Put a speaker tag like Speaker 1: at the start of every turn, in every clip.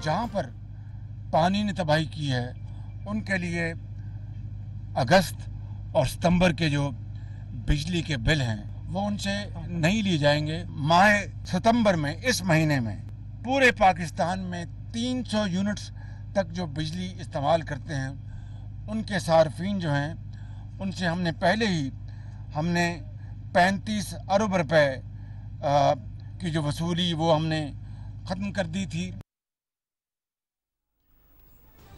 Speaker 1: जहाँ पर पानी ने तबाही की है उनके लिए अगस्त और सितंबर के जो बिजली के बिल हैं वो उनसे नहीं लिए जाएंगे। माह सितंबर में, इस महीने में पूरे पाकिस्तान में 300 यूनिट्स तक जो बिजली इस्तेमाल करते हैं उनके सार्फिन जो हैं उनसे हमने पहले ही 35 अरब रुपए की जो वसूली वो हमने ख़त्म कर दी थी।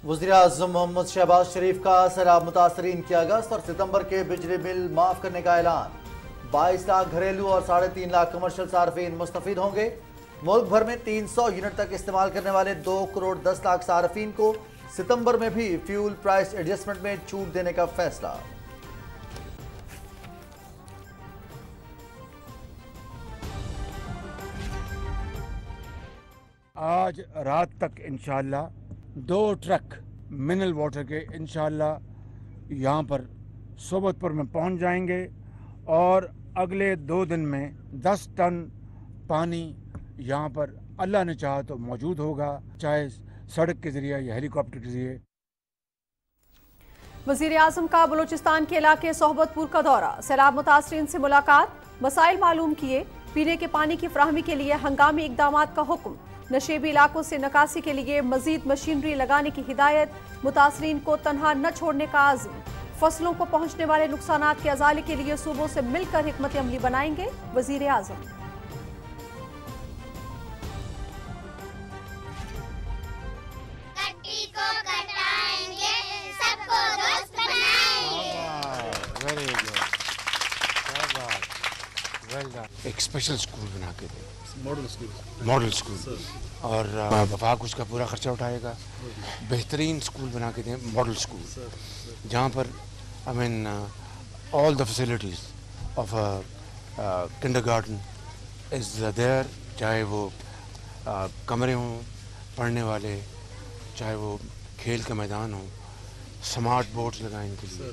Speaker 2: वज़ीर-ए-आज़म मोहम्मद शहबाज शरीफ का सैलाब मुतासरीन के अगस्त और सितंबर के बिजली बिल माफ करने का ऐलान। 22 लाख घरेलू और 3.5 लाख कमर्शियल सार्फिन मुस्तफीद होंगे। मुल्क भर में 300 यूनिट तक इस्तेमाल करने वाले 2 करोड़ 10 लाख सार्फिन को सितंबर में भी फ्यूल प्राइस एडजस्टमेंट में छूट देने का फैसला।
Speaker 1: आज रात तक इंशाअल्लाह 2 ट्रक मिनरल वाटर के इंशाअल्लाह यहाँ पर सोबतपुर में पहुँच जाएंगे और अगले 2 दिन में 10 टन पानी यहाँ पर अल्लाह ने चाहा तो मौजूद होगा, चाहे सड़क के जरिए या हेलीकॉप्टर के जरिए।
Speaker 3: वज़ीर-ए-आज़म का बलूचिस्तान के इलाके सोहबतपुर का दौरा, सैलाब मुतासरीन से मुलाकात, मसाइल मालूम किए, पीने के पानी की फराहमी के लिए हंगामी इक़दामात का हुक्म, नशेबी इलाकों से निकासी के लिए मजीद मशीनरी लगाने की हिदायत, मुतासरीन को तनहा न छोड़ने का आज़म, फसलों को पहुंचने वाले नुकसानात के अजाले के लिए सूबों से मिलकर हिकमत अमली बनाएंगे वज़ीर-ए-आज़म।
Speaker 1: एक स्पेशल स्कूल बना के दें, मॉडल स्कूल और वफाक उसका पूरा खर्चा उठाएगा। बेहतरीन स्कूल बना के दें, मॉडल स्कूल, जहाँ पर I mean all the facilities of kindergarten is there, चाहे वो कमरे हों पढ़ने वाले, चाहे वो खेल का मैदान हो, स्मार्ट बोर्ड्स लगाएं इनके लिए।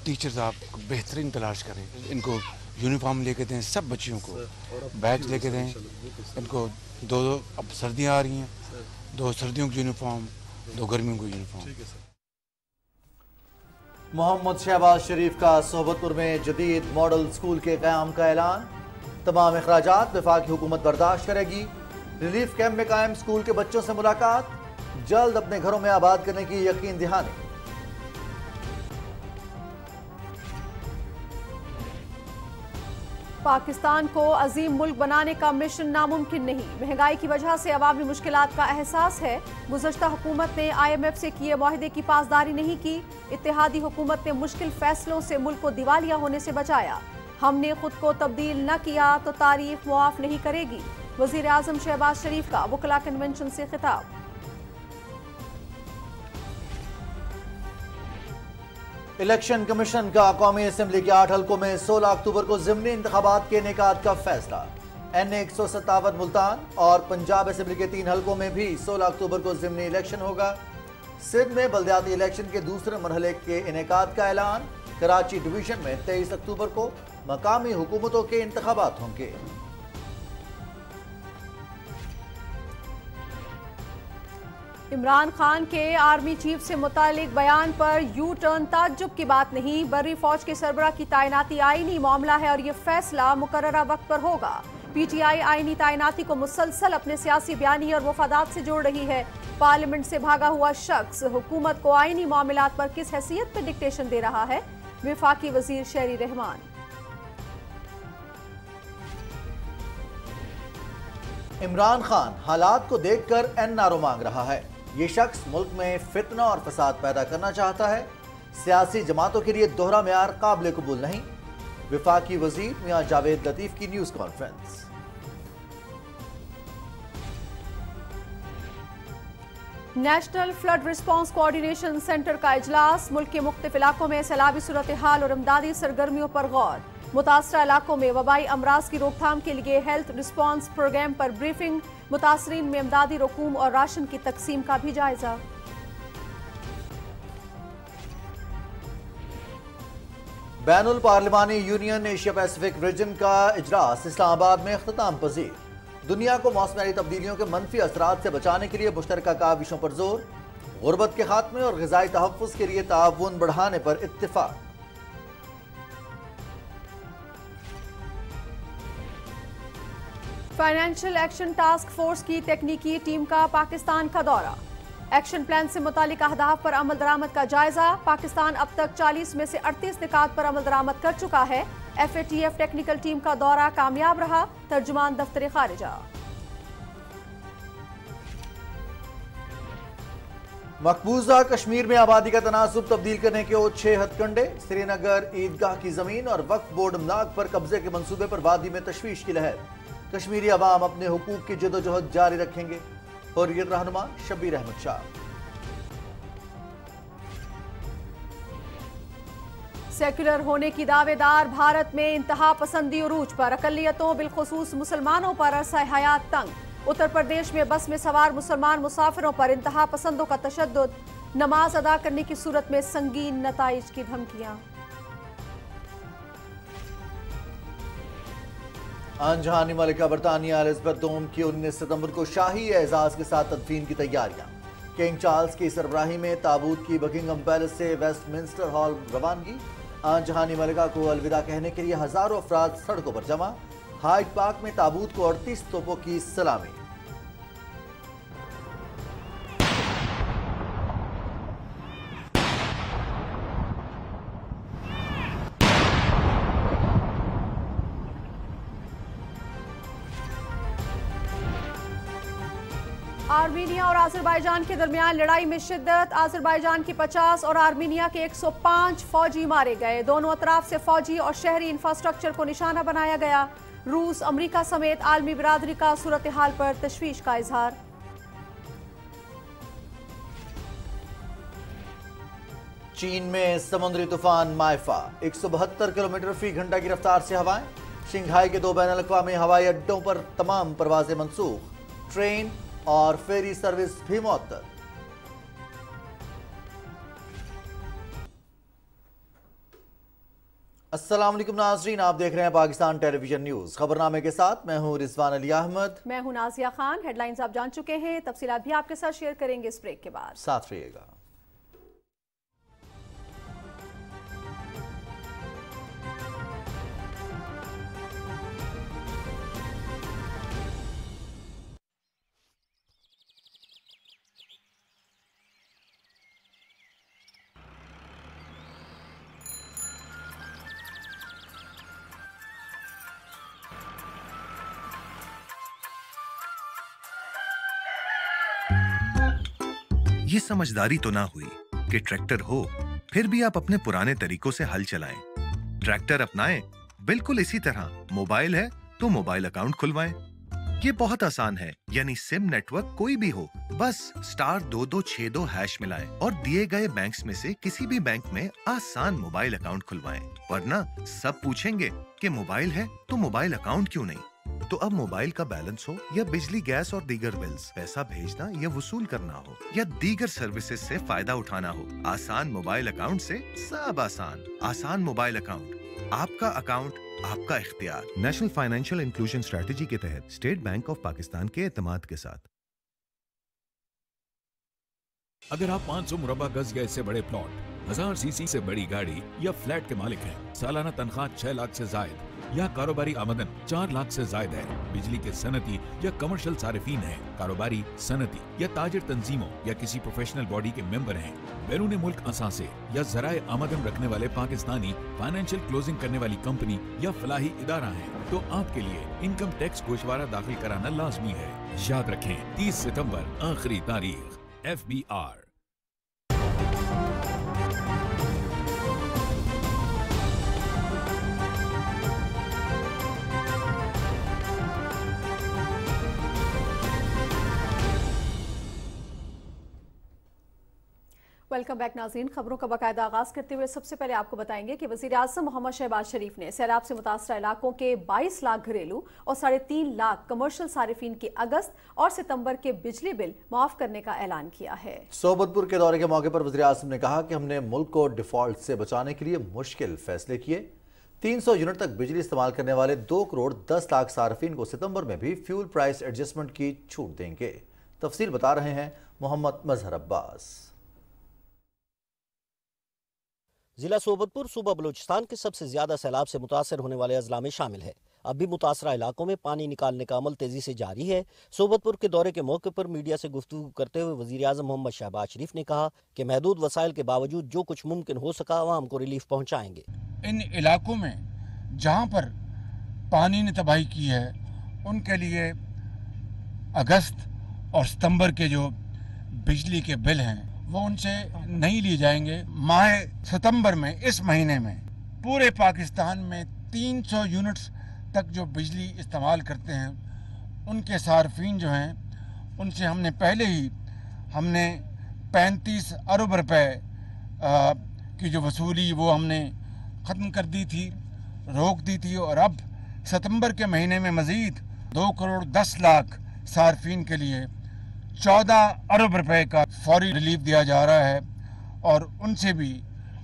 Speaker 1: टीचर्स आप बेहतरीन तलाश करें, इनको यूनिफॉर्म लेके दें, सब बच्चियों को बैग लेके दें इनको। 2 अब सर्दियाँ आ रही हैं, 2 सर्दियों की यूनिफॉर्म, 2 गर्मियों की यूनिफॉर्म।
Speaker 2: मोहम्मद शहबाज शरीफ का सोहबतपुर में जदीद मॉडल स्कूल के क़याम का ऐलान। तमाम अखराजात वफाकी हुकूमत बर्दाश्त करेगी। रिलीफ कैंप में कायम स्कूल के बच्चों से मुलाकात, जल्द अपने घरों में आबाद करने की यकीन दहानी।
Speaker 3: पाकिस्तान को अजीम मुल्क बनाने का मिशन नामुमकिन नहीं, महंगाई की वजह से अवामी मुश्किलात का एहसास है। गुज़श्ता हुकूमत ने IMF से किए मुआहदे की पासदारी नहीं की। इत्तेहादी हुकूमत ने मुश्किल फैसलों से मुल्क को दिवालिया होने से बचाया। हमने खुद को तब्दील न किया तो तारीख मुआफ नहीं करेगी। वज़ीर-ए-आज़म शहबाज शरीफ का वकला कन्वेंशन से खिताब।
Speaker 2: इलेक्शन कमीशन का कौमी असम्बली के 8 हल्कों में 16 अक्टूबर को ज़िमनी इंतखाबात के इनेकाद का फैसला। NA 157 मुल्तान और पंजाब असम्बली के 3 हल्कों में भी 16 अक्टूबर को ज़िमनी इलेक्शन होगा। सिंध में बल्दियाती इलेक्शन के दूसरे मरहले के इनेकाद का ऐलान। कराची डिवीजन में 23 अक्टूबर को मकामी हुकूमतों के इंतखाबात होंगे।
Speaker 3: इमरान खान के आर्मी चीफ से मुतालिक बयान पर यू टर्न ताज्जुब की बात नहीं। बर्री फौज के सरबराह की तैनाती आईनी मामला है और ये फैसला मुकर्ररा वक्त पर होगा। PTI आईनी तैनाती को मुसलसल अपने सियासी बयानी और वफादात से जोड़ रही है। पार्लियामेंट से भागा हुआ शख्स हुकूमत को आईनी मामलात पर किस हैसियत पर डिक्टेशन दे रहा है? वफाकी वजीर शहरी रहमान।
Speaker 2: इमरान खान हालात को देखकर NRO मांग रहा है। ये शख्स मुल्क में फितना और फसाद पैदा करना चाहता है। सियासी जमातों के लिए दोहरा मेयार काबिल कबूल नहीं। वफाकी वजीर मियां जावेद लतीफ की news conference.
Speaker 3: National flood response coordination centre का इजलास। मुल्क के मुख्तलिफ इलाकों में सैलाबी सूरत हाल और इमदादी सरगर्मियों पर गौर। मुतासरा इलाकों में वबाई अमराज की रोकथाम के लिए हेल्थ रिस्पांस प्रोग्राम पर ब्रीफिंग। मुतासरीन में इमदादी रकूम और राशन की तकसीम का भी जायजा। बैनुल पार्लिमानी यूनियन एशिया पैसिफिक रीजन का इजलास इस्लामाबाद में इख्तिताम पजीर।
Speaker 2: دنیا کو موسمیاتی تبدیلیوں کے منفی اثرات سے بچانے کے لیے مشترکہ کاوشوں پر زور، غربت کے خاتمے اور غذائی تحفظ کے لیے تعاون بڑھانے پر اتفاق۔
Speaker 3: فائنینشل ایکشن ٹاسک فورس کی تکنیکی ٹیم کا پاکستان کا دورہ، ایکشن پلان سے متعلق اہداف پر عمل درآمد کا جائزہ۔ پاکستان اب تک 40 میں سے 38 نکات پر عمل درآمد کر چکا ہے۔ FATF ٹیکنیکل ٹیم کا دورہ کامیاب رہا، ترجمان دفتر خارجہ۔
Speaker 2: مقبوضہ کشمیر میں آبادی کا تناسب تبدیل کرنے کے 6 ہتھ کنڈے، سری نگر عیدگاہ کی زمین اور وقف بورڈ املاک پر قبضے کے منصوبے پر وادی میں تشویش کی لہر۔ کشمیری عوام اپنے حقوق کی جدوجہد جاری رکھیں گے، حریت رہنما شبیر احمد شاہ۔
Speaker 3: سیکولر ہونے کی دعوے دار بھارت میں انتہا پسندی عروج پر، اقلیتوں بالخصوص مسلمانوں پر عرصہ حیات تنگ۔ اتر پردیش میں بس میں سوار مسلمان مسافروں پر انتہا پسندوں کا تشدد، نماز ادا کرنے کی صورت میں سنگین نتائج کی دھمکیاں۔
Speaker 2: آن جہانی ملکہ برطانیہ ایلزبتھ دوم کی 19 ستمبر کو شاہی اعزاز کے ساتھ تدفین کی تیاریاں۔ کنگ چارلز کی سربراہی میں تابوت کی بکنگم پیلس سے ویسٹ منسٹر ہال روانگی۔ آن جہانی ملکہ کو الوداع کہنے کے لیے ہزاروں افراد سڑکوں پر جمع۔ ہائیڈ پارک میں تابوت کو 38 توپوں کی سلامی۔
Speaker 3: آرمینیا اور آذربائیجان کے درمیان لڑائی میں شدت، آذربائیجان کی 50 اور آرمینیا کے 105 فوجی مارے گئے۔ دونوں اطراف سے فوجی اور شہری انفراسٹرکچر کو نشانہ بنایا گیا۔ روس، امریکہ سمیت عالمی برادری کا صورتحال پر تشویش کا اظہار۔
Speaker 2: چین میں سمندری طوفان مائفا، 172 کلومیٹر فی گھنٹہ کی رفتار سے ہوائیں۔ شنگھائی کے 2 بین الاقوامی ہوائی اڈوں پر تمام پروازیں منسوخ، ٹرین اور فیری سروس بھی معطل۔ السلام علیکم ناظرین، آپ دیکھ رہے ہیں پاکستان ٹیلی ویژن نیوز۔ خبرنامے کے ساتھ میں ہوں رضوان علی احمد،
Speaker 3: میں ہوں نازیہ خان۔ ہیڈ لائنز آپ جان چکے ہیں، تفصیلات بھی آپ کے ساتھ شیئر کریں گے اس بریک کے بعد،
Speaker 2: ساتھ رہیے گا۔
Speaker 4: یہ سمجھداری تو نہ ہوئی کہ ٹریکٹر ہو پھر بھی آپ اپنے پرانے طریقوں سے ہل چلائیں۔ ٹریکٹر اپنائیں بالکل اسی طرح۔ موبائل ہے تو موبائل اکاؤنٹ کھلوائیں۔ یہ بہت آسان ہے، یعنی سم نیٹ ورک کوئی بھی ہو، بس *2262# ملائیں اور دیے گئے بینکس میں سے کسی بھی بینک میں آسان موبائل اکاؤنٹ کھلوائیں۔ ورنہ سب پوچھیں گے کہ موبائل ہے تو موبائل اکاؤنٹ کیوں نہیں؟ تو اب موبائل کا بیلنس ہو یا بجلی، گیس اور دیگر بلز، پیسہ بھیجنا یا وصول کرنا ہو یا دیگر سروسز سے فائدہ اٹھانا ہو، آسان موبائل اکاؤنٹ سے سب آسان۔ آسان موبائل اکاؤنٹ، آپ کا اکاؤنٹ، آپ کا اختیار۔ نیشنل فائنینشیل انکلوژن اسٹریٹجی کے تحت اسٹیٹ بینک آف پاکستان کے اعتماد کے ساتھ۔
Speaker 5: اگر آپ 500 مربع گز یا اس سے بڑے پلاٹ، 1000 cc سے بڑی گاڑی یا فلیٹ کے مالک ہیں، سالانہ تنخواہ 6 لاکھ سے زائد یا کاروباری آمدن 4 لاکھ سے زائد ہے، بجلی کے صنعتی یا کمرشل صارفین ہیں، کاروباری، صنعتی یا تاجر تنظیموں یا کسی پروفیشنل باڈی کے ممبر ہیں، بیرون ملک اثاثے یا ذرائع آمدن رکھنے والے پاکستانی، فائنینشیل کلوزنگ کرنے والی کمپنی یا فلاحی ادارہ ہیں، تو آپ کے لیے انکم ٹیکس گوشوارہ داخل کرانا لازمی ہے۔ یاد رکھیں 30 ستمبر آخری تاریخ۔ FBR۔
Speaker 3: ویلکم بیک ناظرین، خبروں کا باقاعدہ آغاز کرتے ہوئے سب سے پہلے آپ کو بتائیں گے کہ وزیر اعظم محمد شہباز شریف نے سیلاب سے متاثرہ علاقوں کے 22 لاکھ گھریلو اور 3.5 لاکھ کمرشل صارفین کے اگست اور ستمبر کے بجلی بل معاف کرنے کا اعلان کیا ہے۔
Speaker 2: صوبت پور کے دورے کے موقع پر وزیر اعظم نے کہا کہ ہم نے ملک کو ڈیفالٹ سے بچانے کے لیے مشکل فیصلے کیے۔ 300 यूनिट तक बिजली इस्तेमाल करने वाले 2 करोड़ 10 लाख सार्फिन को सितंबर में भी फ्यूल प्राइस एडजस्टमेंट की छूट देंगे। तफसील बता रहे हैं मोहम्मद मजहर अब्बास।
Speaker 6: जिला सोबतपुर सूबा बलूचिस्तान के सबसे ज्यादा सैलाब से मुतासर होने वाले अजला में शामिल है। अब भी मुतासरा इलाकों में पानी निकालने का अमल तेजी से जारी है। सोबतपुर के दौरे के मौके पर मीडिया से गुफ्तगू करते हुए वजीर आज़म मोहम्मद शहबाज शरीफ ने कहा कि महदूद वसाइल के बावजूद जो कुछ मुमकिन हो सका आवाम को रिलीफ पहुँचाएंगे।
Speaker 1: इन इलाकों में जहाँ पर पानी ने तबाही की है उनके लिए अगस्त और सितंबर के जो बिजली के बिल हैं वो उनसे नहीं लिए जाएंगे। माह सितंबर में, इस महीने में पूरे पाकिस्तान में 300 यूनिट्स तक जो बिजली इस्तेमाल करते हैं उनके सार्फिन जो हैं उनसे हमने पहले ही 35 अरब रुपए की जो वसूली वो हमने ख़त्म कर दी थी, रोक दी थी। और अब सितंबर के महीने में मज़ीद 2 करोड़ 10 लाख सार्फिन के लिए 14 अरब रुपए का फौरी रिलीफ दिया जा रहा है और उनसे भी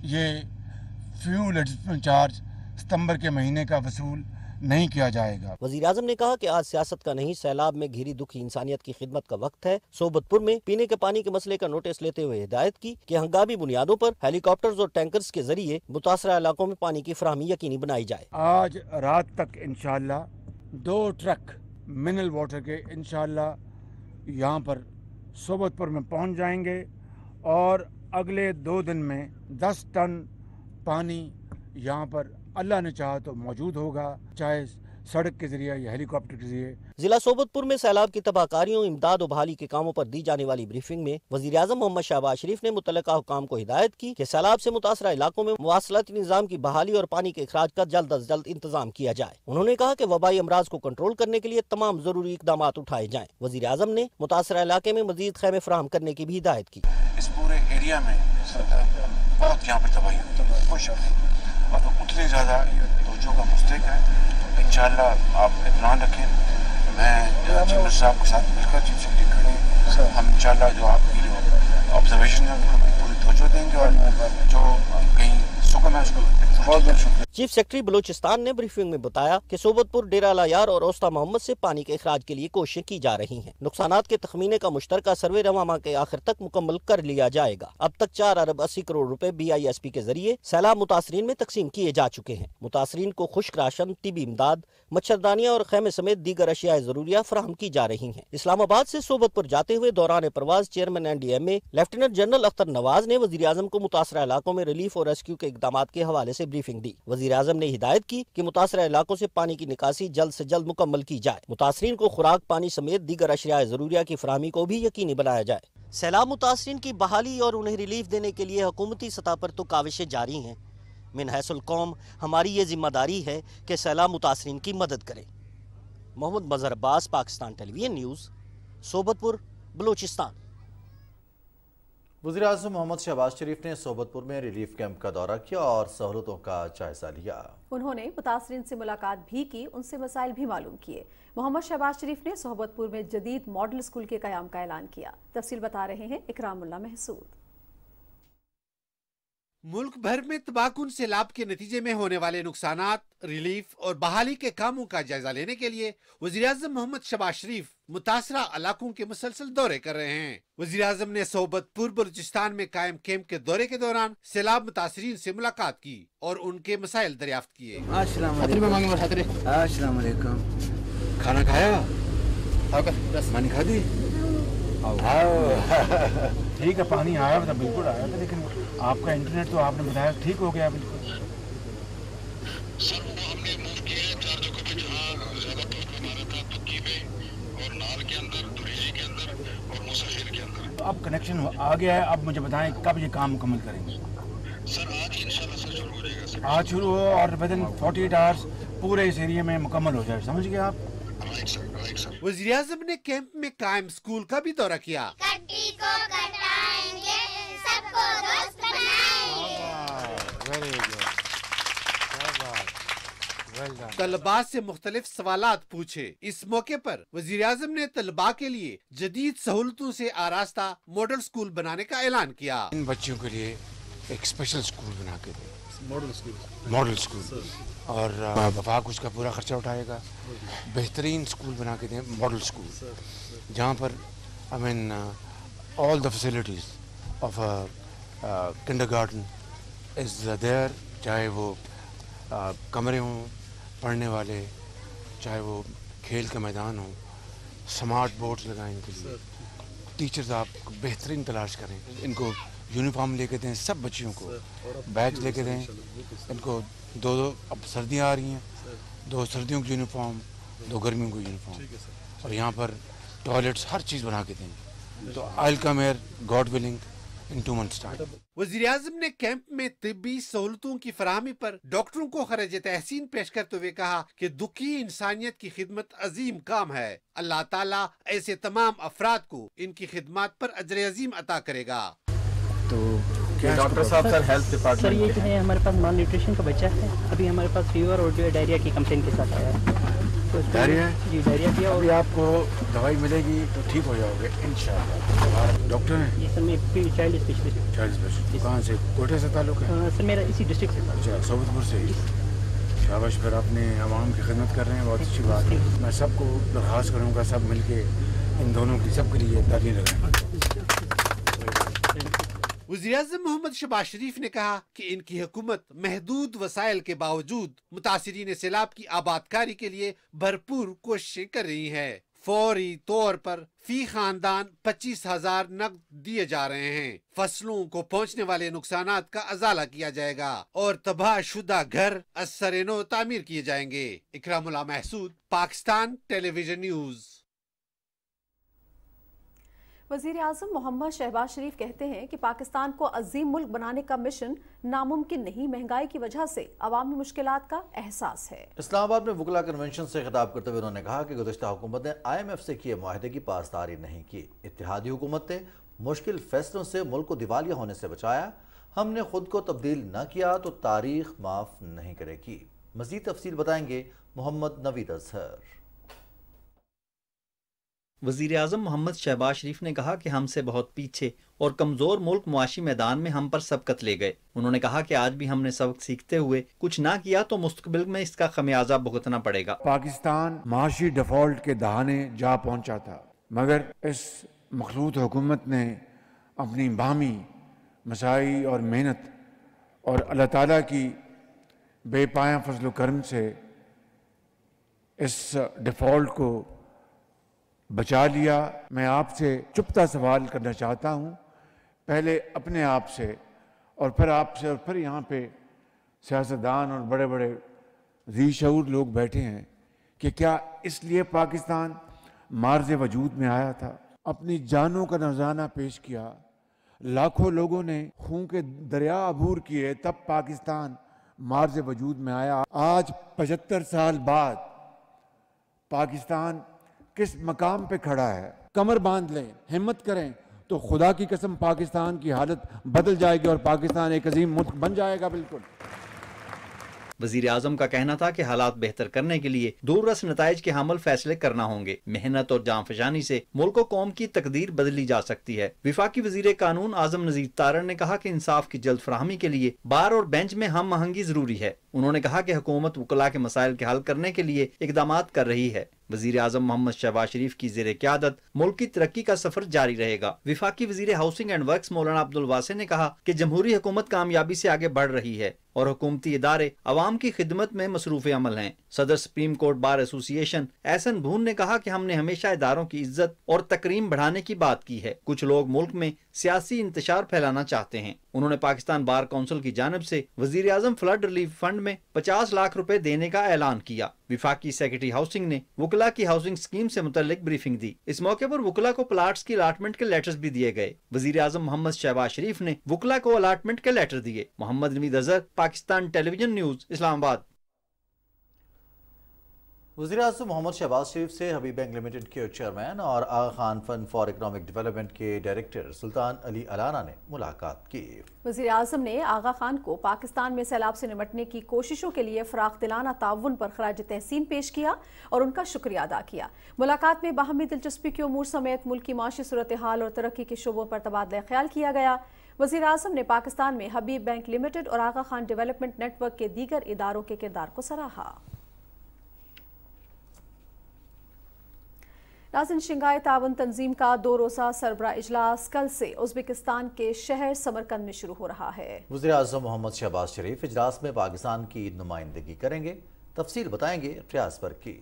Speaker 1: ये फ्यूल एडजस्टमेंट चार्ज सितंबर के महीने का वसूल नहीं किया जाएगा।
Speaker 6: वजीर आज़म ने कहा कि आज सियासत का नहीं, सैलाब में घिरी दुखी इंसानियत की खिदमत का वक्त है। सोबतपुर में पीने के पानी के मसले का नोटिस लेते हुए हिदायत की कि हंगामी बुनियादों पर हेलीकॉप्टर्स और टैंकर्स के जरिए मुतासरा इलाकों में पानी की फराहमी यकीनी बनाई जाए।
Speaker 1: आज रात तक इंशाअल्लाह 2 ट्रक मिनरल वाटर के इंशाअल्लाह यहाँ पर सोबतपुर में पहुँच जाएंगे और अगले 2 दिन में 10 टन पानी यहाँ पर अल्लाह ने चाहा तो मौजूद होगा, चाहे सड़क के जरिए या हेलीकॉप्टर के जरिए।
Speaker 6: जिला सोबतपुर में सैलाब की तबाहकारियों, इमदाद और बहाली के कामों पर दी जाने वाली ब्रीफिंग में वजीर आज़म मोहम्मद शहबाज शरीफ ने मुतल्लिका हुकाम को हिदायत की कि सैलाब से मुतासरा इलाकों में मुवासलाती निज़ाम की बहाली और पानी के इखराज का जल्द अज जल्द इंतजाम किया जाए। उन्होंने कहा कि वबाई अमराज को कंट्रोल करने के लिए तमाम जरूरी इकदाम उठाए जाएं। वजीर आज़म ने मुतासरा इलाके में मजीद खैमे फराहम करने की भी हिदायत की।
Speaker 1: इस पूरे एरिया में बहुत यहाँ पर तबाही और उतनी ज़्यादा तवज्जो का मुस्तहिक है। इंशाअल्लाह आप इत्मीनान रखें, मैं चीफ साहब के साथ मिलकर चीफ सेक्रेटरी खड़े हम इंशाअल्लाह जो आपकी जो ऑब्जर्वेशन है उनको पूरी तवज्जो देंगे और जो कहीं सुकून है उसको बहुत बहुत शुक्रिया।
Speaker 6: चीफ सेक्रेटरी बलूचिस्तान ने ब्रीफिंग में बताया कि सोबतपुर, डेरा लायार और ओस्ता मोहम्मद से पानी के इखराज के लिए कोशिशें की जा रही हैं। नुकसानात के तखमीने का मुश्तरका सर्वे रवा माह के आखिर तक मुकम्मल कर लिया जाएगा। अब तक 4 अरब 80 करोड़ रुपए BISP के जरिए सैलाब मुतासरीन में तकसीम किए जा चुके हैं। मुतासरीन को खुश्क राशन, तिबी इमदाद, मच्छरदानियाँ और खैमे समेत दीगर अशिया जरूरिया फराहम की जा रही हैं। इस्लामाबाद से सोबतपुर जाते हुए दौरान प्रवाज chairman NDMA lieutenant general Akhtar Nawaz ने वजीर आज़म को मुतासरा इलाकों में रिलीफ और रेस्क्यू के इकदाम के हवाले से ब्रीफिंग दी। वजीर आज़म ने हिदायत की कि मुतासरा इलाकों से पानी की निकासी जल्द से जल्द मुकम्मल की जाए। मुतासरीन को खुराक, पानी समेत दीगर अशिया जरूरिया की फराहमी को भी यकीनी बनाया जाए। सैलाब मुतासरीन की बहाली और उन्हें रिलीफ देने के लिए हुकूमती सतह पर तो काविशें जारी हैं। मिन हैसुल कौम हमारी ये जिम्मेदारी है कि सैलाब मुतासरीन की मदद करें। मोहम्मद मजहर अब्बास, पाकिस्तान टेलीविजन न्यूज़, सोबतपुर, बलूचिस्तान।
Speaker 2: वज़ीर आज़म मोहम्मद शहबाज शरीफ ने सोबतपुर में रिलीफ कैंप का दौरा किया और सहूलतों का जायजा लिया। उन्होंने
Speaker 3: मुतासरीन से मुलाकात भी की, उनसे मसाइल भी मालूम किए। मोहम्मद शहबाज शरीफ ने सोबतपुर में जदीद मॉडल स्कूल के क़याम का ऐलान किया। तफसील बता रहे हैं इकरामुल्लाह महसूद।
Speaker 7: मुल्क भर में तबाहकुन सैलाब के नतीजे में होने वाले नुकसानात, रिलीफ और बहाली के कामों का जायजा लेने के लिए वज़ीर आज़म मोहम्मद शहबाज शरीफ मुतासरा इलाकों के मुसलसल दौरे कर रहे हैं। वज़ीर आज़म ने सोबतपुर बलूचिस्तान में कायम कैंप के दौरे के दौरान सैलाब मुतासरीन से मुलाकात की और उनके मसाइल दरियाफ्त किए।
Speaker 1: खाना खाया? पानी खा दी? ठीक है, पानी आया था, बिल्कुल आया था, लेकिन आपका इंटरनेट तो आपने बताया ठीक हो गया बिल्कुल।
Speaker 8: सर वो हमने मूव किए 4 जगहों पे जहाँ ज्यादा पानी हमारा था, तुर्की में और नाल के अंदर, दुरीजी के अंदर और मुसाफिर के अंदर।
Speaker 1: अब कनेक्शन आ गया है, अब मुझे बताएं कब ये काम मुकम्मल करेंगे?
Speaker 8: सर आज इंशाल्लाह सर शुरू हो जाएगा सर।
Speaker 1: आज शुरू हो और विदिन 48 आवर्स पूरे इस एरिया में मुकम्मल हो जाए, समझ गए आप?
Speaker 7: वज़ीर आज़म ने कैंप में कायम स्कूल का भी दौरा किया।
Speaker 9: कट्टी को कटाएंगे, सबको दोस्त बनाएंगे।
Speaker 7: तलबा से मुख्तलिफ सवालात पूछे। इस मौके पर वज़ीर आज़म ने तलबा के लिए जदीद सहूलतों से आरास्ता मॉडल स्कूल बनाने का ऐलान किया।
Speaker 1: इन बच्चों के लिए एक स्पेशल स्कूल बना के दें, मॉडल स्कूल, और वफाक उसका पूरा खर्चा उठाएगा। बेहतरीन स्कूल बना के दें, मॉडल स्कूल, जहाँ पर I mean all the facilities of kindergarten is there, चाहे वो कमरे हों पढ़ने वाले, चाहे वो खेल का मैदान हो, स्मार्ट बोर्ड्स लगाएं इनके लिए, टीचर्स आप बेहतरीन तलाश करें, इनको यूनिफॉर्म लेके दें, सब बच्चियों को बैग लेके दें इनको। दो अब सर्दियाँ आ रही हैं, 2 सर्दियों की यूनिफॉर्म, 2 गर्मियों की यूनिफॉर्म, और यहाँ पर टॉयलेट्स हर चीज़ बना के दें। तो I come here God willing in 2 months time.
Speaker 7: वज़ीर-ए-आज़म ने कैंप में तिब्बी सहूलतों की फराहमी पर डॉक्टरों को खराज तहसीन पेश करते हुए कहा कि दुखी इंसानियत की खिदमत अजीम काम है। अल्लाह ताला ऐसे तमाम अफराद को इनकी खिदमत पर अजर अजीम अता करेगा।
Speaker 1: तो
Speaker 10: डॉक्टर साहब, सर हेल्थ डिपार्टमेंट सर, ये जो है हमारे पास माल न्यूट्रिशन का बच्चा है, अभी हमारे पास फीवर और जो है डायरिया की कंप्लेन के साथ आया है। तो
Speaker 1: डायरिया
Speaker 10: जी डायरिया किया, और
Speaker 1: अभी आपको दवाई मिलेगी तो ठीक हो जाओगे इंशाल्लाह। डॉक्टर हैं?
Speaker 10: जी सर, मैं चाइल्ड स्पेशलिस्ट।
Speaker 1: चाइल्ड स्पेशलिस्ट कहाँ से? कोटे से ताल्लुक है?
Speaker 10: सर मेरा इसी डिस्ट्रिक्ट से।
Speaker 1: अच्छा, सोबतपुर से। शाबाश, फिर अपने आवाम की खिदमत कर रहे हैं, बहुत अच्छी बात है। मैं सबको दरख्वास्त करूँगा, सब मिल के इन दोनों की सबके लिए ताली लगाएं।
Speaker 7: वज़ीर-ए-आज़म मोहम्मद शहबाज शरीफ ने कहा कि इनकी हुकूमत महदूद वसाइल के बावजूद मुतासिरीन सैलाब की आबादकारी के लिए भरपूर कोशिशें कर रही है। फौरी तौर पर फी खानदान 25,000 नकद दिए जा रहे हैं। फसलों को पहुंचने वाले नुकसानात का अजाला किया जाएगा और तबाह शुदा घर असर-ए-नौ तामीर किए जाएंगे। Ikramullah Mahsud, Pakistan television news.
Speaker 3: वज़ीर आज़म मोहम्मद शहबाज शरीफ कहते हैं कि पाकिस्तान को अजीम मुल्क बनाने का मिशन नामुमकिन नहीं, महंगाई की वजह से अवामी मुश्किलात का एहसास है।
Speaker 2: इस्लामाबाद में वुकला कन्वेंशन से खिताब करते हुए उन्होंने कहा कि गुज़श्ता हुकूमत ने IMF से किए मुआहदे की पासदारी नहीं की। इत्तेहादी हुकूमत ने मुश्किल फैसलों से मुल्क को दिवालिया होने से बचाया। हमने खुद को तब्दील न किया तो तारीख माफ नहीं करेगी। मज़ीद तफसील बताएंगे मोहम्मद नवीद अजहर।
Speaker 11: वज़ीर-ए-आज़म मोहम्मद शहबाज शरीफ ने कहा कि हमसे बहुत पीछे और कमज़ोर मुल्क मुआशी मैदान में हम पर सबकत ले गए। उन्होंने कहा कि आज भी हमने सबक सीखते हुए कुछ ना किया तो मुस्तकबिल में इसका खमियाजा भुगतना पड़ेगा।
Speaker 1: पाकिस्तान माशी डिफॉल्ट के दहाने जा पहुंचा था, मगर इस मखलूत हुकूमत ने अपनी बामी मसाई और मेहनत और अल्लाह ताला की बेपाया फजल करम से इस डिफॉल्ट को बचा लिया। मैं आपसे चुपता सवाल करना चाहता हूँ, पहले अपने आप से और फिर आपसे और फिर यहाँ पे सियासतदान और बड़े बड़े ज़ी शऊर लोग बैठे हैं कि क्या इसलिए पाकिस्तान मार्ज़ वजूद में आया था? अपनी जानों का नज़राना पेश किया, लाखों लोगों ने खून के दरिया अबूर किए, तब पाकिस्तान मार्ज़ वजूद में आया। आज 75 साल बाद पाकिस्तान किस मकाम पे खड़ा है? कमर बांध लें, हिम्मत करें तो खुदा की कसम पाकिस्तान की हालत बदल जाएगी और पाकिस्तान एक अजीम मुल्क बन जाएगा। बिल्कुल।
Speaker 11: वज़ीर आज़म का कहना था कि हालात बेहतर करने के लिए दूररस नताइज के हामिल फैसले करना होंगे। मेहनत और जांफशानी से मुल्क और कौम की तकदीर बदली जा सकती है। विफाकी वज़ीर कानून आज़म नज़ीर तारड़ ने कहा कि इंसाफ की जल्द फराहमी के लिए बार और बेंच में हम आहंगी जरूरी है। उन्होंने कहा कि हुकूमत वकला के मसाइल के हल करने के लिए इकदामात कर रही है। वज़ीर आज़म मोहम्मद शहबाज शरीफ की ज़ेरे क़यादत मुल्क की तरक्की का सफर जारी रहेगा। विफाकी वज़ीर हाउसिंग एंड वर्क्स मौलाना अब्दुल वासे ने कहा कि जमहूरी हुकूमत कामयाबी से आगे बढ़ रही है और हुकूमती इदारे अवाम की खिदमत में मसरूफ़ अमल हैं। सदर supreme court bar association Ahsan Bhoon ने कहा कि हमने हमेशा इदारों की इज्जत और तकरीम बढ़ाने की बात की है। कुछ लोग मुल्क में सियासी इंतशार फैलाना चाहते हैं। उन्होंने पाकिस्तान बार काउंसिल की जानिब से वज़ीर आज़म फ्लड रिलीफ फंड में 50 लाख रुपए देने का ऐलान किया। विफाकी सेक्रेटरी हाउसिंग ने वकला की हाउसिंग स्कीम से मुतल्लिक ब्रीफिंग दी। इस मौके पर वकला को प्लाट्स की अलाटमेंट के लेटर्स भी दिए गए। वज़ीर आज़म मोहम्मद शहबाज शरीफ ने वकला को अलाटमेंट के लेटर दिए। Mohammad Naveed Azhar, Pakistan television news, Islamabad.
Speaker 2: वज़ीर-ए-आज़म मोहम्मद शहबाज शरीफ से हबीब बैंक लिमिटेड के चेयरमैन और Aga Khan fund for economic development के डायरेक्टर सुल्तान अली अलाना ने मुलाकात की।
Speaker 3: वज़ीर आज़म ने आगा खान को पाकिस्तान में सैलाब से निपटने की कोशिशों के लिए फ़राख दिलाना ताउन पर खराज तहसीन पेश किया और उनका शुक्रिया अदा किया। मुलाकात में बाहमी दिलचस्पी के उमूर समेत मुल्क की माशी सूरत हाल और तरक्की के शोबों पर तबादला ख्याल किया गया। वज़ीर आज़म ने पाकिस्तान में हबीब बैंक लिमिटेड और आगा खान डेवलपमेंट नेटवर्क के दीगर इदारों के किरदार को सराहा। नाज़रीन, शंघाई ताउन तंजीम का 2 रोज़ा सरबराह इजलास कल से उज़्बेकिस्तान के शहर समरकंद में शुरू हो रहा है।
Speaker 2: वज़ीर आज़म मोहम्मद शहबाज शरीफ इजलास में पाकिस्तान की नुमाइंदगी करेंगे। तफसील बताएंगे Fayyaz Barki.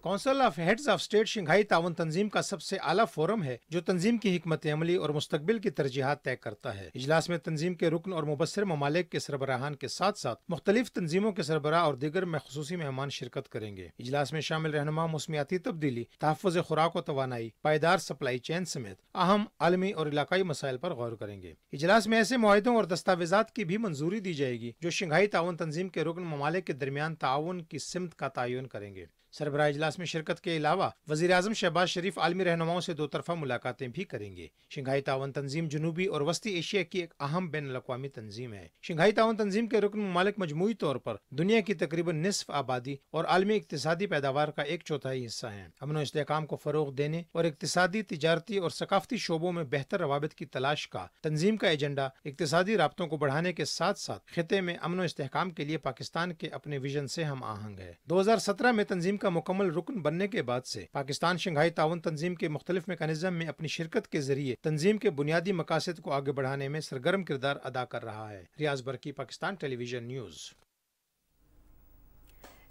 Speaker 12: Council of heads of state Shanghai ताउन तंजीम का सबसे आला फोरम है जो तंजीम की हिकमत अमली और मुस्तकबिल की तरजीहात तय करता है। इजलास में तंजीम के रुकन और मुबस्सिर ममालिक के सरबराहान के साथ साथ मुख्तलिफ तंजीमों के सरबराह और दीगर में खुसूसी मेहमान शिरकत करेंगे। इजलास में शामिल रहनुमा मौसमियाती तब्दीली, तहफ़्फ़ुज़ खुराक और तवानाई, पायदार सप्लाई चेन समेत अहम आलमी और इलाकाई मसाइल पर गौर करेंगे। इजलास में ऐसे मुआहिदों और दस्तावेजात की भी मंजूरी दी जाएगी जो शंघाई ताउन तंजीम के रुकन ममालिक के दरमियान ताउन की सिमत का तयन करेंगे। सरबराह इजलास में शिरकत के अलावा वज़ीर आज़म शहबाज शरीफ आलमी रहनुमाओं से 2 तरफ़ा मुलाकातें भी करेंगे। शंघाई ताउन तंजीम जनूबी और वस्ती एशिया की एक अहम बैन अवी तंजीम है। शंघाई ताउन तंजीम के रुकन ममालिक मजमूई तौर पर दुनिया की तकरीबन निस्फ आबादी और आलमी इक्तिसादी पैदावार का 1/4 हिस्सा है। अमन और इस्तेहकाम को फ़रोग़ देने और इक्तिसादी, तिजारती और सकाफ़ती शोबों में बेहतर रवाबित की तलाश का तंजीम का एजेंडा इक्तिसादी राब्तों को बढ़ाने के साथ साथ खिते में अमन और इस्तेहकाम के लिए पाकिस्तान के अपने विजन से हम आहंग है। 2017 में तंजीम का मुकम्मल रुकन बनने के बाद से पाकिस्तान शंघाई ताउन तंजीम के मुख्तलिफ मैकेनिज्म में अपनी शिरकत के जरिए तंजीम के बुनियादी मकासद को आगे बढ़ाने में सरगर्म किरदार अदा कर रहा है। रियाज बरकी, पाकिस्तान टेलीविजन न्यूज़।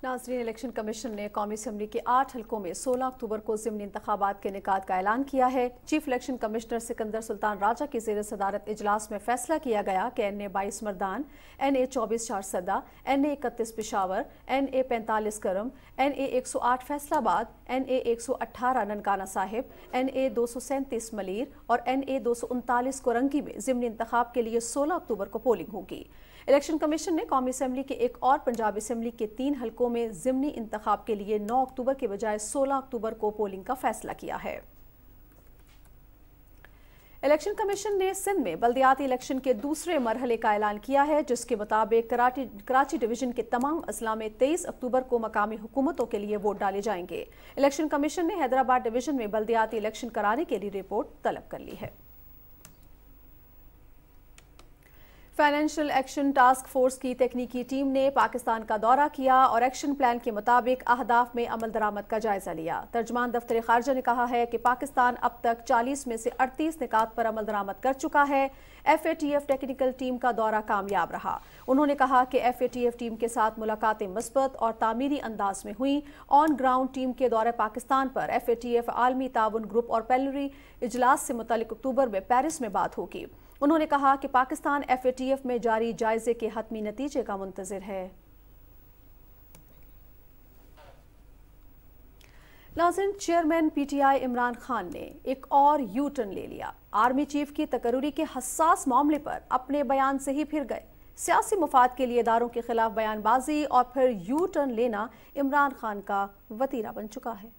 Speaker 3: नाज़रीन, इलेक्शन कमीशन ने कौमी असम्बली के 8 हल्कों में 16 अक्टूबर को ज़िमनी इंतखाबात के इनेकाद का ऐलान किया है। Chief election commissioner Sikandar Sultan Raja की ज़ेर सदारत इजलास में फैसला किया गया कि NA 22 Mardan, NA 24 Charsadda, NA 31 Peshawar, NA 45 करम, NA 108 Faisalabad, NA 118 Nankana Sahib, NA 237 Malir और NA 239 कोरंगी में ज़िमनी इंतखाब के लिए 16 अक्टूबर को पोलिंग होगी। इलेक्शन कमीशन ने कौमी असम्बली के एक और पंजाब असम्बली के 3 हल्कों में ज़िमनी इंतखाब के लिए 9 अक्टूबर के बजाय 16 अक्टूबर को पोलिंग का फैसला किया है। इलेक्शन कमीशन ने सिंध में बल्दियाती इलेक्शन के दूसरे मरहले का ऐलान किया है, जिसके मुताबिक कराची डिवीजन के तमाम अजला में 23 अक्टूबर को मकामी हुकूमतों के लिए वोट डाले जाएंगे। इलेक्शन कमीशन ने हैदराबाद डिवीजन में बल्दियाती इलेक्शन कराने के लिए रिपोर्ट तलब कर ली है। फाइनेंशियल एक्शन टास्क फोर्स की तकनीकी टीम ने पाकिस्तान का दौरा किया और एक्शन प्लान के मुताबिक अहदाफ में अमल दरामद का जायजा लिया। तर्जमान दफ्तर खारजा ने कहा है कि पाकिस्तान अब तक 40 में से 38 निकात पर अमल दरामद कर चुका है। FATF टेक्निकल टीम का दौरा कामयाब रहा। उन्होंने कहा कि FATF टीम के साथ मुलाकातें मुस्बत और तामीरी अंदाज में हुई। ऑन ग्राउंड टीम के दौरे पाकिस्तान पर FATF आलमी ताउन ग्रुप और प्लेनरी इजलास से मुतालिक अक्टूबर में पेरिस में बात होगी। उन्होंने कहा कि पाकिस्तान FATF में जारी जायजे के हतमी नतीजे का मुंतजिर है। नाज़रीन, चेयरमैन PTI इमरान खान ने एक और यू टर्न ले लिया। आर्मी चीफ की तकर्री के हसास मामले पर अपने बयान से ही फिर गए। सियासी मुफाद के लिए इदारों के खिलाफ बयानबाजी और फिर यू टर्न लेना इमरान खान का वतीरा बन चुका है।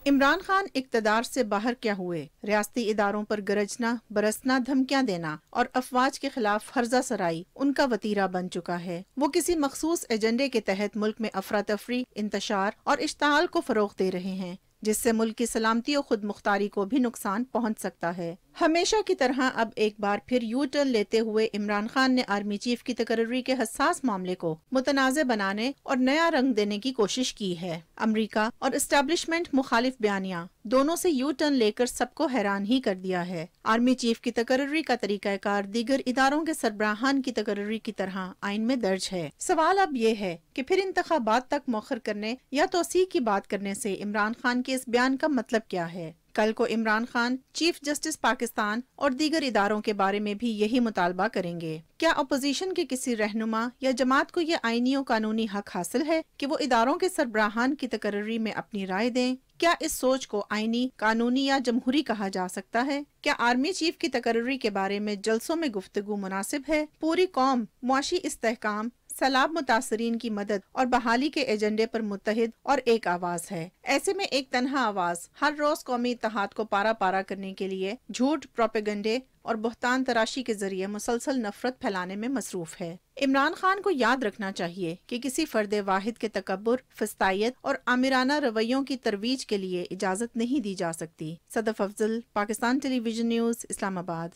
Speaker 13: इमरान खान इक्तदार से बाहर क्या हुए, रियासती इदारों पर गरजना, बरसना, धमकियां देना और अफवाज के खिलाफ फर्जा सराई उनका वतीरा बन चुका है। वो किसी मखसूस एजेंडे के तहत मुल्क में अफरा तफरी, इंतशार और इश्तिहाल को फरोग दे रहे हैं, जिससे मुल्क की सलामती और खुद मुख्तारी को भी नुकसान पहुंच सकता है। हमेशा की तरह अब एक बार फिर यू टर्न लेते हुए इमरान खान ने आर्मी चीफ की तकर्री के हसास मामले को मुतनाज़े बनाने और नया रंग देने की कोशिश की है। अमरीका और एस्टेब्लिशमेंट मुखालिफ बयानियां दोनों से यू टर्न लेकर सबको हैरान ही कर दिया है। आर्मी चीफ की तकर्री का तरीकाकार दीगर इदारों के सरबराहान की तकर्री की तरह आइन में दर्ज है। सवाल अब ये है कि फिर इंतखाबात तक मौखर करने या तोसी की बात करने से इमरान खान के इस बयान का मतलब क्या है। कल को इमरान खान चीफ जस्टिस पाकिस्तान और दीगर इदारों के बारे में भी यही मुतालबा करेंगे। क्या अपोजिशन के किसी रहनुमा या जमात को ये आईनी और कानूनी हक हासिल है कि वो इदारों के सरबराहान की तकर्री में अपनी राय दें? क्या इस सोच को आईनी, कानूनी या जमहूरी कहा जा सकता है? क्या आर्मी चीफ की तकर्री के बारे में जलसों में गुफ्तगू मुनासिब है? पूरी कौम मुआशी इस्तेहकाम, سیلاب متاثرین کی مدد اور بحالی کے ایجنڈے پر متحد اور ایک آواز ہے۔ ایسے میں ایک تنہا آواز ہر روز قومی اتحاد کو پارا پارا کرنے کے لیے جھوٹ، پروپیگنڈے اور بہتان تراشی کے ذریعے مسلسل نفرت پھیلانے میں مصروف ہے۔ عمران خان کو یاد رکھنا چاہیے کہ کسی فرد واحد کے تکبر، فسطائیت اور آمرانہ رویوں کی ترویج کے لیے اجازت نہیں دی جا سکتی۔ صدف افضل، پاکستان ٹیلی ویژن نیوز، اسلام آباد۔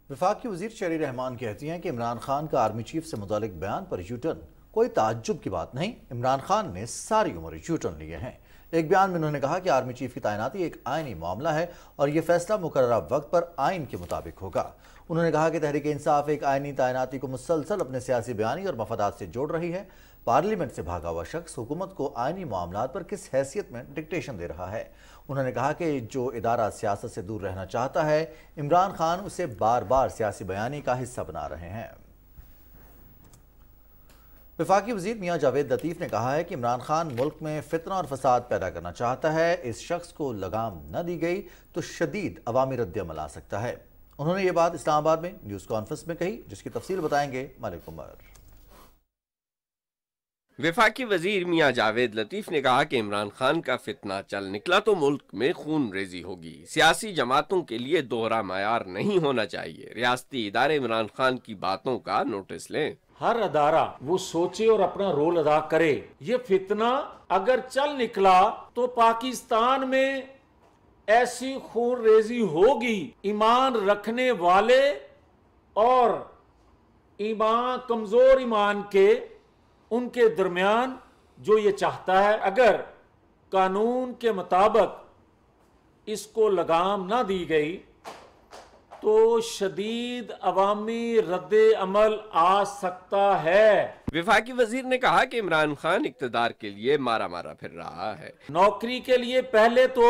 Speaker 2: وفاقی وزیر شہری رحمان کہتی ہیں کہ عمران خان کا آرمی چیف سے متعلق بیان پر یو ٹرن کوئی تعجب کی بات نہیں، عمران خان نے ساری عمر یو ٹرن لیے ہیں۔ ایک بیان میں انہوں نے کہا کہ آرمی چیف کی تعیناتی ایک آئینی معاملہ ہے اور یہ فیصلہ مقررہ وقت پر آئین کے مطابق ہوگا۔ انہوں نے کہا کہ تحریک انصاف ایک آئینی تعیناتی کو مسلسل اپنے سیاسی بیانی اور مفادات سے جوڑ رہی ہے۔ پارلیمنٹ سے بھاگا ہوا شخص حکومت کو آئینی معاملات پر کس حیثیت میں ڈکٹیشن دے رہا ہے؟ انہوں نے کہا کہ جو ادارہ سیاست سے دور رہنا چاہتا ہے، عمران خان اسے بار بار سیاسی بیانی کا حصہ بنا رہے ہیں۔ وفاقی وزیر میاں جاوید لطیف نے کہا ہے کہ عمران خان ملک میں فتنہ اور فساد پیدا کرنا چاہتا ہے۔ اس شخص کو لگام نہ دی گئی تو شدید عوامی رد عمل آ سکتا ہے۔ انہوں نے یہ بات اسلام آباد میں نیوز کانفرنس میں کہی، جس کی تفصیل بتائیں گے ملک عمر۔
Speaker 14: وفاقی وزیر میاں جاوید لطیف نے کہا کہ عمران خان کا فتنہ چل نکلا تو ملک میں خون ریزی ہوگی۔ سیاسی جماعتوں کے لیے دوہرا معیار نہیں ہونا چاہیے۔ ریاستی ادارے عمران خان کی باتوں کا نوٹس لیں۔
Speaker 15: ہر ادارہ وہ سوچے اور اپنا رول ادا کرے۔ یہ فتنہ اگر چل نکلا تو پاکستان میں ایسی خون ریزی ہوگی، ایمان رکھنے والے اور کمزور ایمان کے ان کے درمیان جو یہ چاہتا ہے، اگر قانون کے مطابق اس کو لگام نہ دی گئی تو شدید عوامی رد عمل آ سکتا ہے۔
Speaker 14: وفاقی وزیر نے کہا کہ عمران خان اقتدار کے لیے مارا مارا پھر رہا ہے۔
Speaker 15: نوکری کے لیے پہلے تو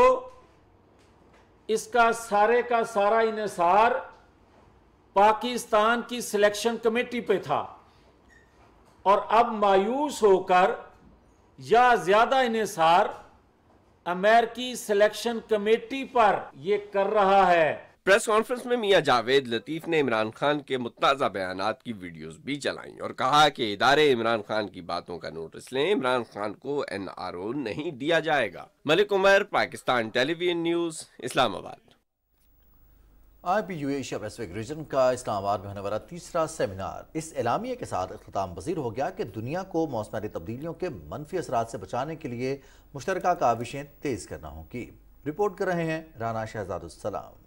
Speaker 15: اس کا سارا انحصار پاکستان کی سلیکشن کمیٹی پہ تھا، اور اب مایوس ہو کر یا زیادہ انحصار امریکی سلیکشن کمیٹی پر یہ کر رہا ہے۔
Speaker 14: پریس کانفرنس میں میاں جاوید لطیف نے عمران خان کے متنازع بیانات کی ویڈیوز بھی چلائیں اور کہا کہ ادارے عمران خان کی باتوں کا نوٹس لیں، عمران خان کو NRO نہیں دیا جائے گا۔ ملک عمر، پاکستان ٹیلی ویژن نیوز، اسلام آباد۔
Speaker 2: IPU ایشیا پیسفک ریجن کا اسلام آباد میں ہونے والا تیسرا سیمینار اس اعلامیے کے ساتھ اختتام پذیر ہو گیا کہ دنیا کو موسمیاتی تبدیلیوں کے منفی اثرات سے بچانے کے لیے مشترکہ کاوشیں تیز کرنا ہوں گی۔ رپورٹ کر رہے ہیں رانا شہزاد السلام۔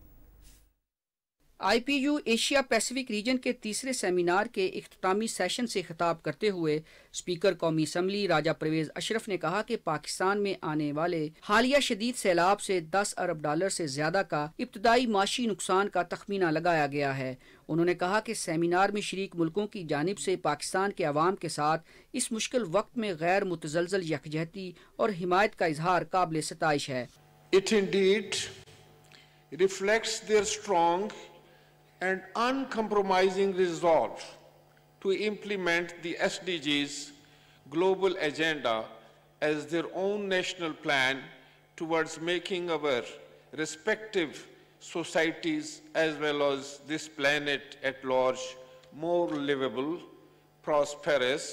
Speaker 16: IPU ایشیا پیسفک ریجن کے تیسرے سیمینار کے اختتامی سیشن سے خطاب کرتے ہوئے اسپیکر قومی اسمبلی راجہ پرویز اشرف نے کہا کہ پاکستان میں آنے والے حالیہ شدید سیلاب سے $10 ارب سے زیادہ کا ابتدائی معاشی نقصان کا تخمینہ لگایا گیا ہے۔ انہوں نے کہا کہ سیمینار میں شریک ملکوں کی جانب سے پاکستان کے عوام کے ساتھ اس مشکل وقت میں غیر متزلزل یکجہتی اور حمایت کا اظہار قابل ستائش ہے۔
Speaker 17: It indeed reflects their strong and uncompromising resolve to implement the SDGs global agenda as their own national plan towards making our respective societies as well as this planet at large more livable, prosperous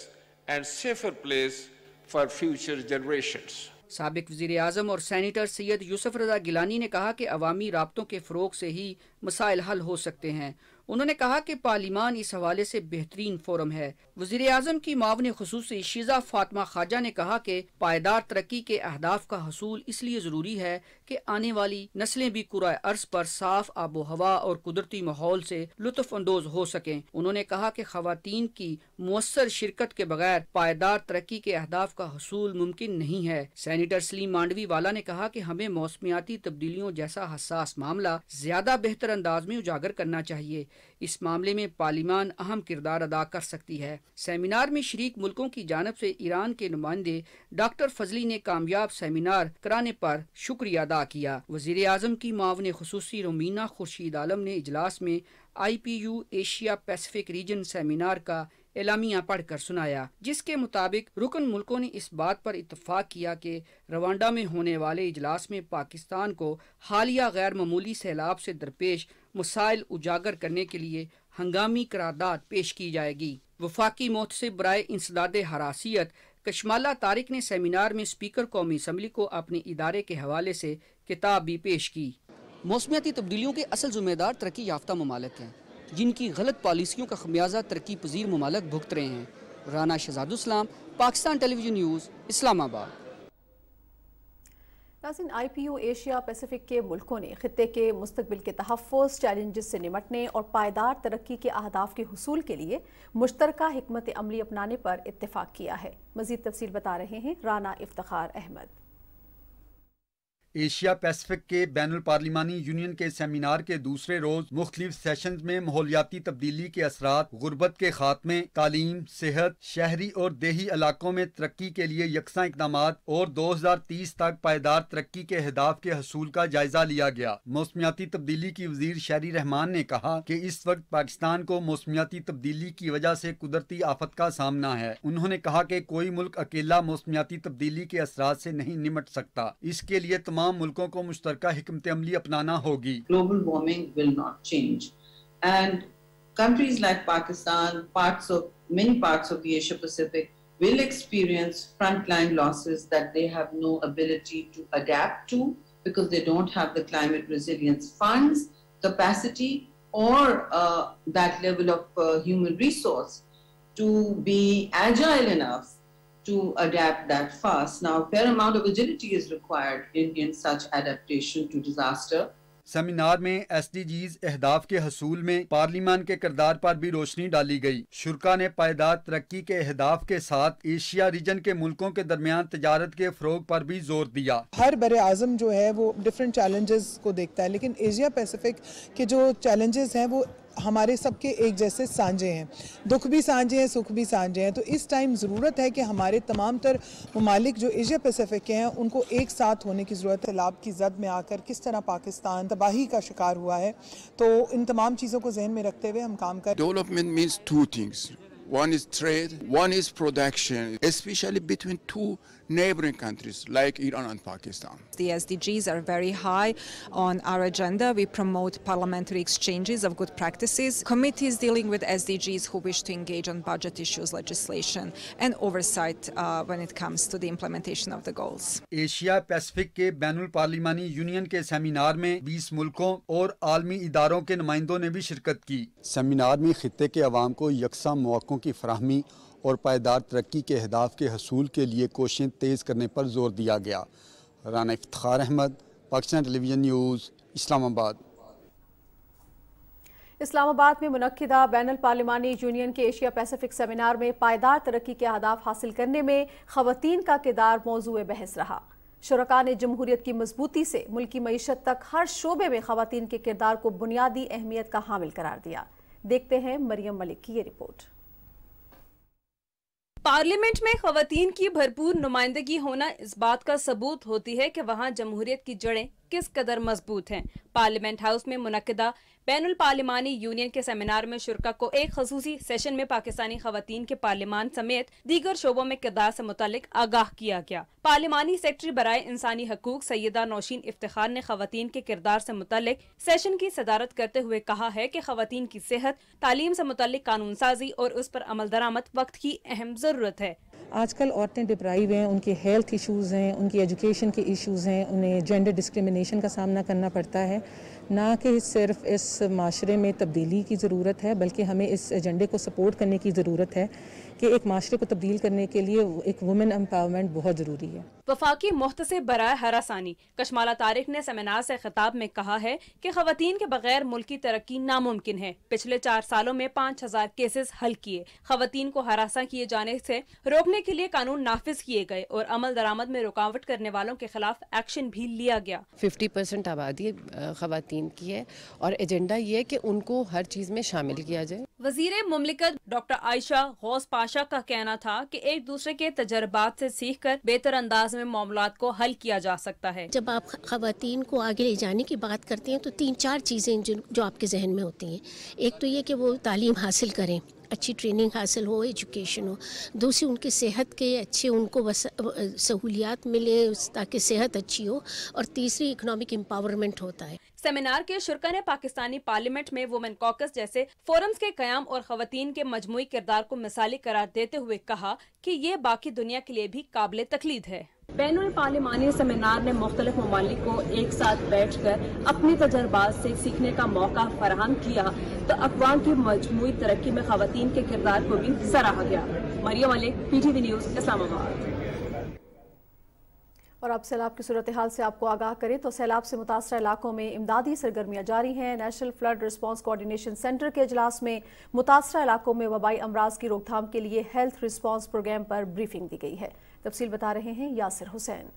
Speaker 17: and safer place for future generations.
Speaker 16: سابق وزیر اعظم اور senator سید یوسف رضا گیلانی نے کہا کہ عوامی رابطوں کے فروغ سے ہی مسائل حل ہو سکتے ہیں۔ انہوں نے کہا کہ پارلیمان اس حوالے سے بہترین فورم ہے۔ وزیر اعظم کی معاون خصوصی شیزہ فاطمہ خواجہ نے کہا کہ پائیدار ترقی کے اہداف کا حصول اس لیے ضروری ہے کہ آنے والی نسلیں بھی کرۂ ارض پر صاف آب و ہوا اور قدرتی ماحول سے لطف اندوز ہو سکیں۔ انہوں نے کہا کہ خواتین کی مؤثر شرکت کے بغیر پائیدار ترقی کے اہداف کا حصول ممکن نہیں ہے۔ سینیٹر سلیم مانڈوی والا نے کہا کہ ہمیں موسمیاتی تبدیلیوں جیسا حساس معاملہ زیادہ بہتر انداز میں اجاگر کرنا چاہیے۔ اس معاملے میں پارلیمان اہم کردار ادا کر سکتی ہے۔ سیمینار میں شریک ملکوں کی جانب سے ایران کے نمائندے ڈاکٹر فضلی نے کامیاب سیمینار کرانے پر شکریہ ادا کیا۔ وزیر اعظم کی معاون خصوصی رومینہ خورشید عالم نے اجلاس میں IPU Asia Pacific region seminar کا اعلامیہ پڑھ کر سنایا، جس کے مطابق رکن ملکوں نے اس بات پر اتفاق کیا کہ روانڈا میں ہونے والے اجلاس میں پاکستان کو حالیہ غیر معمولی سیلاب سے درپیش مسائل اجاگر کرنے کے لیے ہنگامی قرارداد پیش کی جائے گی۔ وفاقی محتسب برائے انسداد حراسیت کشمالہ طارق نے سیمینار میں اسپیکر قومی اسمبلی کو اپنے ادارے کے حوالے سے کتاب بھی پیش کی۔ موسمیاتی تبدیلیوں کے اصل ذمہ دار ترقی یافتہ ممالک ہیں، جن کی غلط پالیسیوں کا خمیازہ ترقی پذیر ممالک بھگت رہے ہیں۔ رانا شہزاد اسلام، پاکستان ٹیلی ویژن نیوز، اسلام آباد۔
Speaker 3: ناظرین، IPU ایشیا پیسیفک کے ملکوں نے خطے کے مستقبل کے تحفظ، چیلنجز سے نمٹنے اور پائیدار ترقی کے اہداف کے حصول کے لیے مشترکہ حکمت عملی اپنانے پر اتفاق کیا ہے۔ مزید تفصیل بتا رہے ہیں رانا افتخار احمد۔
Speaker 18: ایشیا پیسیفک کے بین الپارلیمانی یونین کے سیمینار کے دوسرے روز مختلف سیشنز میں ماحولیاتی تبدیلی کے اثرات، غربت کے خاتمے، تعلیم، صحت، شہری اور دیہی علاقوں میں ترقی کے لیے یکساں اقدامات اور 2030 تک پائیدار ترقی کے اہداف کے حصول کا جائزہ لیا گیا۔ موسمیاتی تبدیلی کی وزیر شہری رحمان نے کہا کہ اس وقت پاکستان کو موسمیاتی تبدیلی کی وجہ سے قدرتی آفت کا سامنا ہے۔ انہوں نے کہا کہ کوئی ملک اکیلا موسمیاتی تبدیلی کے اثرات سے نہیں نمٹ سکتا، اس کے لیے تمام ملکوں کو مشترکہ حکمت عملی اپنانا ہوگی۔
Speaker 19: Global warming will not change, and countries like Pakistan, many parts of the Asia Pacific will experience frontline losses that they have no ability to adapt to because they don't have the climate resilience funds, capacity, or that level of human resource to be agile enough to adapt that fast. Now, a fair amount of agility is required in such adaptation to disaster.
Speaker 18: Seminar میں SDGs اہداف کے حصول میں پارلیمان کے کردار پر بھی روشنی ڈالی گئی۔ شرکا نے پائیدار ترقی کے اہداف کے ساتھ ایشیا ریجن کے ملکوں کے درمیان تجارت کے فروغ پر بھی زور دیا۔
Speaker 20: ہر بر اعظم جو ہے وہ ڈیفرنٹ چیلنجز کو دیکھتا ہے، لیکن ایشیا پیسیفک کے جو چیلنجز ہیں وہ ہمارے سب کے ایک جیسے سانجے ہیں، دکھ بھی سانجے ہیں، سکھ بھی سانجے ہیں۔ تو اس ٹائم ضرورت ہے کہ ہمارے تمام تر ممالک جو ایشیا پیسیفک کے ہیں ان کو ایک ساتھ ہونے کی ضرورت ہے۔ سیلاب کی زد میں آ کر کس طرح پاکستان تباہی کا شکار ہوا ہے، تو ان تمام چیزوں کو ذہن میں رکھتے ہوئے ہم کام کر۔
Speaker 21: Development means two things. One is trade, one is production, especially between two neighboring countries like Iran and Pakistan.
Speaker 22: The SDGs are very high on our agenda. We promote parliamentary exchanges of good practices. Committees dealing with SDGs who wish to engage on budget issues, legislation and oversight when it comes to the implementation of the goals.
Speaker 18: Asia Pacific کے بین الپارلیمانی union کے seminar میں 20 ملکوں اور عالمی اداروں کے نمائندوں نے بھی شرکت کی۔ سیمینار میں خطے کے عوام کو یکساں مواقعوں کی فراہمی اور پائیدار ترقی کے اہداف کے حصول کے لیے کوششیں تیز کرنے پر زور دیا گیا۔ رانا افتخار احمد، پاکستان ٹیلی ویژن نیوز، اسلام آباد۔
Speaker 3: اسلام آباد میں منعقدہ بین الپارلیمانی یونین کے ایشیا پیسیفک سیمینار میں پائیدار ترقی کے اہداف حاصل کرنے میں خواتین کا کردار موضوع بحث رہا۔ شرکاء نے جمہوریت کی مضبوطی سے ملکی معیشت تک ہر شعبے میں خواتین کے کردار کو بنیادی اہمیت کا حامل قرار دیا۔ دیکھتے ہیں مریم ملک کی یہ رپورٹ۔
Speaker 23: پارلیمنٹ میں خواتین کی بھرپور نمائندگی ہونا اس بات کا ثبوت ہوتی ہے کہ وہاں جمہوریت کی جڑیں کس قدر مضبوط ہیں۔ پارلیمنٹ ہاؤس میں منعقدہ بین الپارلیمانی یونین کے سیمینار میں شرکاء کو ایک خصوصی سیشن میں پاکستانی خواتین کے پارلیمان سمیت دیگر شعبوں میں کردار سے متعلق آگاہ کیا گیا۔ پارلیمانی سیکرٹری برائے انسانی حقوق سیدہ نوشین افتخار نے خواتین کے کردار سے متعلق سیشن کی صدارت کرتے ہوئے کہا ہے کہ خواتین کی صحت، تعلیم سے متعلق قانون سازی اور اس پر عمل درآمد وقت کی اہم ضرورت ہے۔
Speaker 24: آج کل عورتیں ڈپرائیو ہیں، ان کے ہیلتھ ایشوز ہیں، ان کی ایجوکیشن کے ایشوز ہیں، انہیں جینڈر ڈسکریمنیشن کا سامنا کرنا پڑتا ہے۔ نہ کہ صرف اس معاشرے میں تبدیلی کی ضرورت ہے بلکہ ہمیں اس ایجنڈے کو سپورٹ کرنے کی ضرورت ہے کہ ایک معاشرے کو تبدیل کرنے کے لیے ایک وومن امپاورمنٹ بہت ضروری ہے۔
Speaker 23: وفاقی محتسب برائے ہراسانی کشمالہ طارق نے سیمینار سے خطاب میں کہا ہے کہ خواتین کے بغیر ملکی ترقی ناممکن ہے۔ پچھلے 4 سالوں میں 5000 کیسز حل کیے، خواتین کو ہراساں کیے جانے سے روکنے کے لیے قانون نافذ کیے گئے اور عمل درآمد میں رکاوٹ کرنے والوں کے خلاف ایکشن بھی لیا گیا۔
Speaker 25: 50% آبادی خواتین کی ہے اور ایجنڈا یہ ہے کہ ان کو ہر چیز میں شامل کیا جائے۔
Speaker 23: وزیر مملکت ڈاکٹر عائشہ غوث پاشا ताशा का कहना था कि एक दूसरे के तजर्बात से सीख कर बेहतर अंदाज में मामलात को हल किया जा सकता है।
Speaker 4: जब आप खवातीन को आगे ले जाने की बात करते हैं तो 3-4 चीज़ें जो आपके जहन में होती हैं। एक तो ये कि वो तालीम हासिल करें, अच्छी ट्रेनिंग हासिल हो, एजुकेशन हो। दूसरी उनकी सेहत के अच्छे उनको सहूलियात मिले ताकि सेहत अच्छी हो। और तीसरी इकोनॉमिक एम्पावरमेंट होता है।
Speaker 23: सेमिनार के शुरका ने पाकिस्तानी पार्लियामेंट में वुमेन कॉकस जैसे फोरम्स के कयाम और खवातीन के मजमूई किरदार को मिसाली करार देते हुए कहा कि ये बाकी दुनिया के लिए भी काबिल तकलीद है। बैनुल पार्लिमानी सेमिनार ने मुख्तलिफ ममालिक को एक साथ बैठकर अपने तजर्बात से सीखने का मौका फराहम किया तो अक़वाम की मजमूई तरक्की में खवातीन के किरदार को भी सराहा गया। Mariam Malik, PTV news, Islamabad.
Speaker 3: और अब सैलाब की सूरत हाल से आपको आगाह करें तो सैलाब से मुतासर इलाकों में इमदादी सरगर्मियाँ जारी हैं। National flood response coordination centre के इजलास में मुतासर इलाकों में वबाई अमराज की रोकथाम के लिए हेल्थ रिस्पांस प्रोग्राम पर ब्रीफिंग दी गई है। तफसील बता रहे हैं यासिर हुसैन।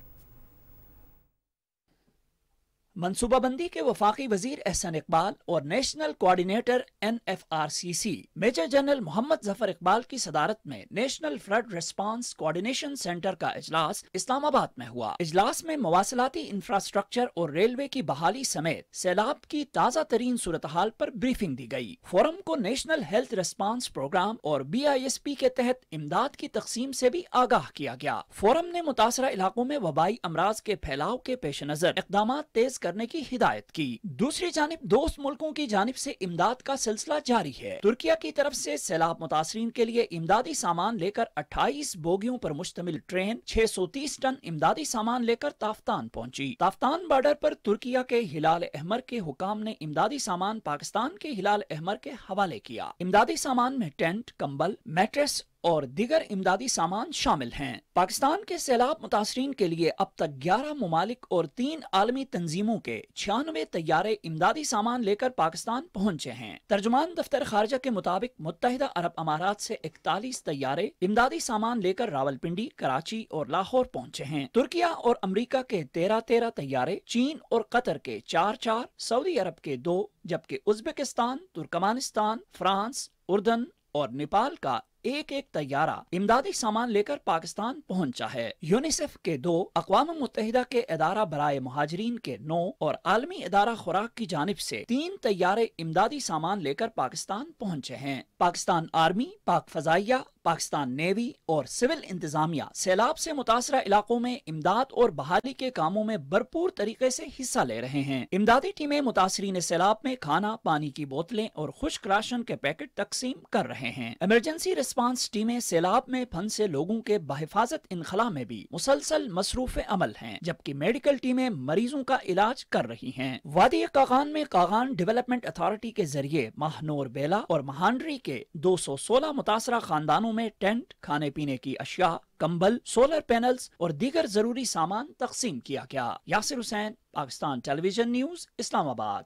Speaker 5: मनसूबाबंदी के वफाकी वजीर एहसन इकबाल और national coordinator NFRCC major general Mohammad Zafar Iqbal की सदारत में national flood response coordination centre का इजलास इस्लामाबाद में हुआ। इजलास में मवासलाती इंफ्रास्ट्रक्चर और रेलवे की बहाली समेत सैलाब की ताज़ा तरीन सूरत हाल पर ब्रीफिंग दी गई। फोरम को नेशनल हेल्थ रिस्पांस प्रोग्राम और BISP के तहत इमदाद की तकसीम से भी आगाह किया गया। फोरम ने मुतासरा इलाकों में वबाई अमराज के फैलाव के पेश नजर इक़दाम तेज करने की हिदायत की। दूसरी जानिब दोस्त मुल्कों की जानिब से इमदाद का सिलसिला जारी है। तुर्किया की तरफ से सैलाब मुतासरीन के लिए इमदादी सामान लेकर 28 बोगियों पर मुश्तमिल ट्रेन 630 टन इमदादी सामान लेकर ताफ्तान पहुंची। ताफ्तान बॉर्डर पर तुर्किया के हिलाल अहमर के हुकाम ने इमदादी सामान पाकिस्तान के हिलाल अहमर के हवाले किया। इमदादी सामान में टेंट, कंबल, मैट्रेस और दीगर इमदादी सामान शामिल हैं। पाकिस्तान के सैलाब मुतासरीन के लिए अब तक 11 ममालिक और 3 आलमी तंजीमों के 96 तैयारे इमदादी सामान लेकर पाकिस्तान पहुंचे हैं। तर्जुमान दफ्तर खारजा के मुताबिक मुत्तहिदा अरब अमारात से 41 तैयारे इमदादी सामान लेकर रावलपिंडी, कराची और लाहौर पहुंचे हैं। तुर्किया और अमरीका के 13 तैयारे, चीन और कतर के 4, सऊदी अरब के 2, जबकि उज्बेकिस्तान, तुर्कमानिस्तान, फ्रांस, उर्दन और नेपाल का एक तैयारा इमदादी सामान लेकर पाकिस्तान पहुंचा है। यूनिसेफ के 2, अक़वाम मुत्तहिदा के इदारा बराए मुहाजिरीन के 9 और आलमी इदारा खुराक की जानिब से 3 तैयारे इमदादी सामान लेकर पाकिस्तान पहुंचे हैं। पाकिस्तान आर्मी, पाक फजाइया, पाकिस्तान नेवी और सिविल इंतजामिया सैलाब से मुतासरा इलाकों में इमदाद और बहाली के कामों में भरपूर तरीके से हिस्सा ले रहे हैं। इमदादी टीमें मुतासरीन सैलाब में खाना, पानी की बोतलें और खुश्क राशन के पैकेट तकसीम कर रहे हैं। इमरजेंसी रिस्पांस टीमें सैलाब में फंसे लोगों के बहिफाजत इनखला में भी मुसलसल मसरूफ अमल हैं, जबकि मेडिकल टीमें मरीजों का इलाज कर रही हैं। वादी कागान में कागान डेवलपमेंट अथॉरिटी के जरिए महानूर बेला और महानरी के 216 मुतासरा खानदानों में टेंट, खाने पीने की अशिया, कंबल, सोलर पैनल्स और दीगर जरूरी सामान तकसीम किया गया। Yasir Hussain, Pakistan television news, Islamabad.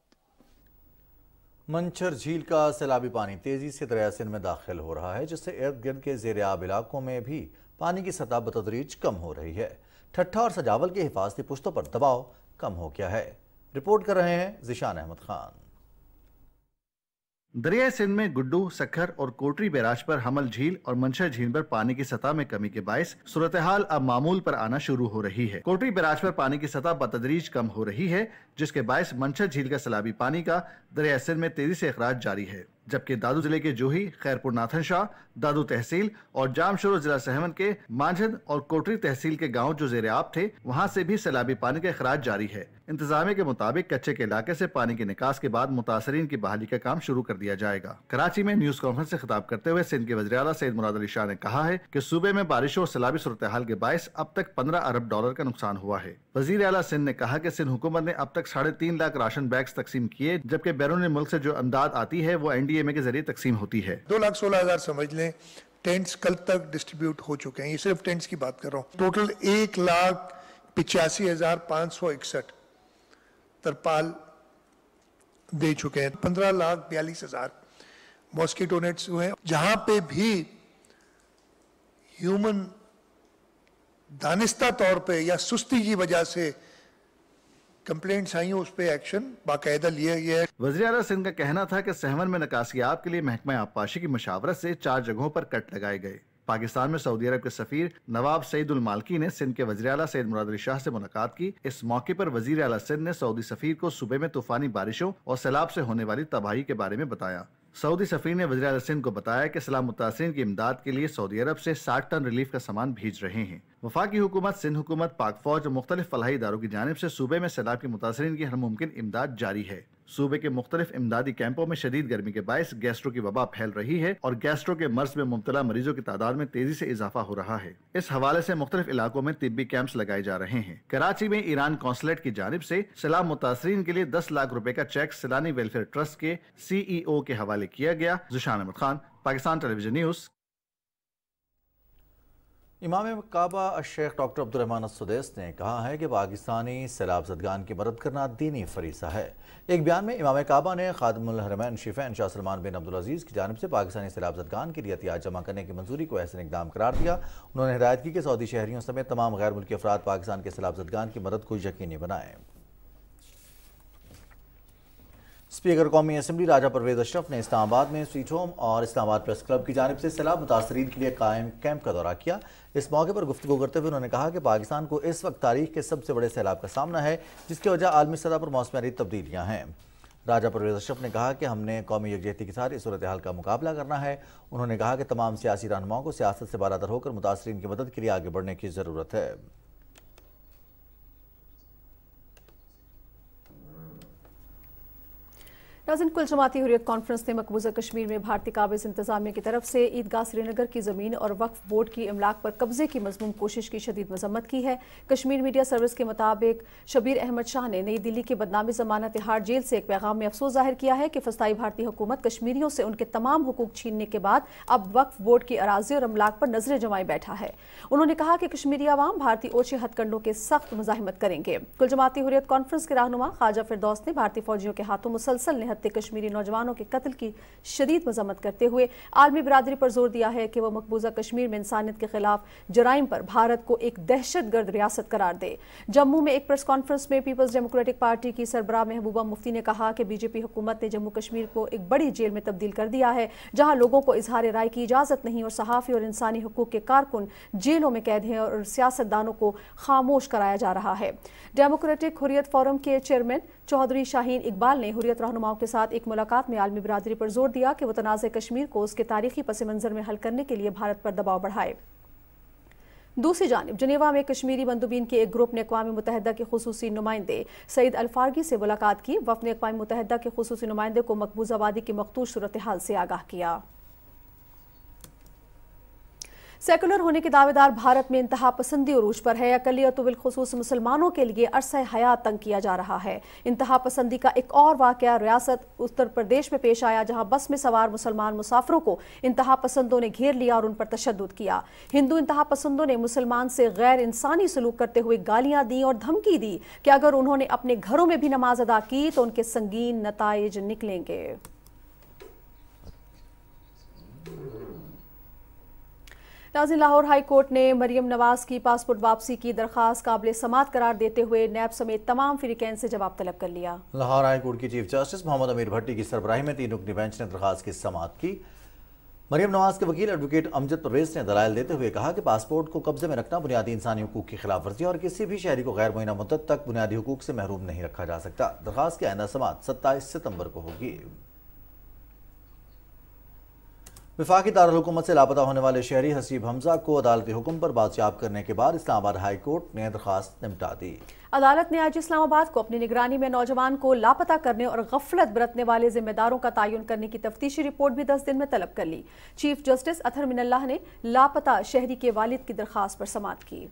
Speaker 2: मंचर झील का सैलाबी पानी तेजी से दरिया सिंध में दाखिल हो रहा है, जिससे इर्द गिर्द के ज़ेर-ए-आब इलाकों में भी पानी की सतह बतदरीज कम हो रही है। ठट्ठा और सजावल की हिफाजती पुश्तों पर दबाव कम हो गया है। रिपोर्ट कर रहे हैं ज़िशान अहमद खान।
Speaker 6: दरिया सिंध में गुड्डू, सखर और कोटरी बैराज पर हमल झील और मंशर झील पर पानी की सतह में कमी के बायस सूरत हाल अब मामूल पर आना शुरू हो रही है। कोटरी बैराज पर पानी की सतह बतदरीज कम हो रही है, जिसके बायस मंशर झील का सैलाबी पानी का दरिया सिंध में तेजी से अखराज जारी है। जबकि दादू जिले के जोही, खैरपुर नाथन शाह, दादू तहसील और जामशोरो जिला सहमन के मांझद और कोटरी तहसील के गांव जो ज़ेर-ए-आब थे, वहां से भी सैलाबी पानी का अखराज जारी है। इंतजामिया के मुताबिक कच्चे के इलाके से पानी के निकास के बाद मुतासरीन की बहाली का काम शुरू कर दिया जाएगा। कराची में न्यूज कॉन्फ्रेंस से खिताब करते हुए सिंध के वज़ीर आला सैयद मुराद अली शाह ने कहा है कि सूबे में बारिशों और सैलाबी सूरत हाल के बायस अब तक 15 अरब डॉलर का नुकसान हुआ है। वज़ीर आला सिंध ने कहा कि सिंध हुकूमत ने अब तक 3.5 लाख राशन बैग्स तकसीम किए, जबकि बैरून मुल्क से जो अमदाद आती है वो NDMA के जरिए तकसीम होती है।
Speaker 8: 2,16,000 समझ लें टेंट्स कल तक डिस्ट्रीब्यूट हो चुके हैं। ये सिर्फ टेंट्स की बात कर रहा हूँ। टोटल 1,85,561 तरपाल दे चुके हैं। 15,42,000 मॉस्किटो नेट्स हुए हैं। जहां पे भी ह्यूमन दानिस्ता तौर पे या सुस्ती की वजह से कंप्लेंट्स आई हैं, उस पे एक्शन बाकायदा लिया गया है।
Speaker 6: वज़ीर आला सिंध का कहना था कि सहमन में निकासियाब के लिए महकमा आबपाशी की मशावरत से 4 जगहों पर कट लगाए गए। पाकिस्तान में सऊदी अरब के सफीर नवाब सईद उल मालकी ने सिंध के वज़ीर आला सैयद मुराद अली शाह से मुलाकात की। इस मौके पर वज़ीर आला सिंध ने सऊदी सफीर को सूबे में तूफानी बारिशों और सैलाब से होने वाली तबाही के बारे में बताया। सऊदी सफीर ने वज़ीर आला सिंध को बताया कि सैलाब मुतासिरीन की इमदाद के लिए सऊदी अरब से 60 टन रिलीफ का सामान भेज रहे हैं। वफाकी हुकूमत, सिंध हुकूमत, पाक फौज और मुख्तलिफ फलाही इदारों की जानिब से सूबे में सैलाब के मुतासिरीन की हर मुमकिन इमदाद जारी है। सूबे के मुख्तलिफ इमदादी कैंपों में शदीद गर्मी के बायस गैस्ट्रो की वबा फैल रही है और गैस्ट्रो के मर्ज में मुब्तला मरीजों की तादाद में तेजी से इजाफा हो रहा है। इस हवाले से मुख्तलिफ इलाकों में तिब्बी कैंप्स लगाए जा रहे हैं। कराची में ईरान कौंसलेट की जानिब से सैलाब मुतासरीन के लिए 10 लाख रुपए का चेक सैलानी वेलफेयर ट्रस्ट के CEO के हवाले किया गया। ज़ुशान अहमद खान, पाकिस्तान टेलीविजन न्यूज़।
Speaker 2: इमाम काबा शेख डॉक्टर अब्दुर्रहमान अस्सुदैस ने कहा है कि पाकिस्तानी सैलाब ज़दगान की मदद करना दीनी फरीज़ा है। एक बयान में इमाम काबा ने खादिमुल हरमैन शिफैन शाह सलमान बिन अब्दुल अजीज़ की जानिब से पाकिस्तानी सैलाब ज़दगान के लिए एहतियात जमा करने की मंजूरी को एहसन इक़दाम करार दिया। उन्होंने हिदायत की कि सऊदी शहरियों समेत तमाम गैर मुल्की अफराद पाकिस्तान के सैलाब ज़दगान की मदद को यकीनी बनाएं। स्पीकर कौमी असम्बली राजा परवेज अशरफ ने इस्लामाबाद में स्वीट होम और इस्लामाबाद प्रेस क्लब की जानिब से सैलाब मुतासरीन के लिए कायम कैंप का दौरा किया। इस मौके पर गुफ्तगू करते हुए उन्होंने कहा कि पाकिस्तान को इस वक्त तारीख के सबसे बड़े सैलाब का सामना है, जिसकी वजह आलमी सतह पर मौसमी तब्दीलियाँ हैं। राजा परवेज अशरफ ने कहा कि हमने कौमी यकजहती के साथ इस सूरत हाल का मुकाबला करना है। उन्होंने कहा कि तमाम सियासी रहनुमाओं को सियासत से बालातर होकर मुतासरीन की मदद के लिए आगे बढ़ने की ज़रूरत है।
Speaker 3: नाज़रीन, कुल जमाती हुर्रियत कॉन्फ्रेंस ने मकबूजा कश्मीर में भारतीय काबिज इंतजामिया की तरफ से ईदगाह श्रीनगर की ज़मीन और वक्फ बोर्ड की इमलाक पर कब्जे की मज़मूम कोशिश की शदीद मजम्मत की है। कश्मीर मीडिया सर्विस के मुताबिक शबीर अहमद शाह ने नई दिल्ली के बदनामी ज़मानत तिहाड़ जेल से एक पैगाम में अफसोस जाहिर किया है कि फसाई भारतीय हुकूमत कश्मीरियों से उनके तमाम हुकूक छीनने के बाद अब वक्फ बोर्ड की अराजी और अमलाक पर नजरें जमाए बैठा है। उन्होंने कहा कि कश्मीरी अवाम भारतीय ओछे हथकंडों के सख्त मुजाहिमत करेंगे। कुल जमाती हुर्रियत कॉन्फ्रेंस के रहनुमा ख्वाजा फिरदौस ने भारतीय फौजियों के हाथों मुसलसल निहत्ते कश्मीरी नौजवानों के कत्ल की शदीद मजम्मत करते हुए आलमी बिरादरी पर जोर दिया है कि वह मकबूजा कश्मीर में इंसानियत के खिलाफ जराइम पर भारत को एक दहशतगर्द रियासत करार दे। जम्मू में एक प्रेस कॉन्फ्रेंस में पीपल्स डेमोक्रेटिक पार्टी की सरबराह महबूबा मुफ्ती ने कहा कि बीजेपी हुकूमत ने जम्मू कश्मीर को एक बड़ी जेल में तब्दील कर दिया है, जहां लोगों को इजहार राय की इजाजत नहीं और सहाफ़ी और इंसानी हुकूक के कारकुन जेलों में कैद हैं और सियासतदानों को खामोश कराया जा रहा है। डेमोक्रेटिक हुर्रियत फोरम के चेयरमैन चौधरी शाहीन इकबाल ने हुर्रियत रहनुमाओं के साथ एक मुलाकात में आलमी बिरादरी पर जोर दिया कि वो तनाज़े कश्मीर को उसके तारीखी पस मंजर में हल करने के लिए भारत पर दबाव बढ़ाए। दूसरी जानिब जनेवा में कश्मीरी मंदुबीन के एक ग्रुप ने अक़वाम मुत्तहिदा के खुसूसी नुमाइंदे सईद अलफारगी से मुलाकात की। वफ़द ने अक़वाम मुत्तहिदा के खुसूसी नुमाइंदे को मकबूजा वादी की मखदूश सूरत हाल से आगाह किया। सेकुलर होने के दावेदार भारत में इंतहा पसंदी उरूज पर है। अक़लियत बिलखुसूस मुसलमानों के लिए अरसा हयात तंग किया जा रहा है। इंतहा पसंदी का एक और वाक़या रियासत उत्तर प्रदेश में पेश आया, जहां बस में सवार मुसलमान मुसाफिरों को इंतहा पसंदों ने घेर लिया और उन पर तशद्दुद किया। हिंदू इंतहा पसंदों ने मुसलमान से गैर इंसानी सलूक करते हुए गालियां दी और धमकी दी कि अगर उन्होंने अपने घरों में भी नमाज अदा की तो उनके संगीन नताइज निकलेंगे। नाज़रीन, लाहौर हाई कोर्ट ने मरियम नवाज की पासपोर्ट वापसी की दरख्वास्त काबिल समात करार देते हुए नैब समेत तमाम फ़रीक़ैन से जवाब तलब कर लिया।
Speaker 2: लाहौर हाई कोर्ट की चीफ जस्टिस मोहम्मद अमीर भट्टी की सरबराही में 3 रुकनी बेंच ने दरख्वास्त की समात की। मरियम नवाज के वकील एडवोकेट अमजद परवेज ने दलाइल देते हुए कहा कि पासपोर्ट को कब्जे में रखना बुनियादी इंसानी हुकूक की खिलाफ वर्जी और किसी भी शहरी को गैर मुअय्यना मुद्दत तक बुनियादी हुकूक से महरूम नहीं रखा जा सकता। दरख्वास्त की आइंदा समात 27 सितंबर को होगी। वफाकी दारुल-हुकूमत से लापता होने वाले शहरी हसीब हमजा को अदालती हुक्म पर बाजियाब करने के बाद इस्लामाबाद हाई कोर्ट ने दरख्वास्त निपटा दी।
Speaker 3: अदालत ने आज इस्लामाबाद को अपनी निगरानी में नौजवान को लापता करने और गफलत बरतने वाले जिम्मेदारों का तयन करने की तफ्तीशी रिपोर्ट भी 10 दिन में तलब कर ली। चीफ जस्टिस अतहर मिनल्लाह ने लापता शहरी के वालिद की दरख्वास्त पर समात की।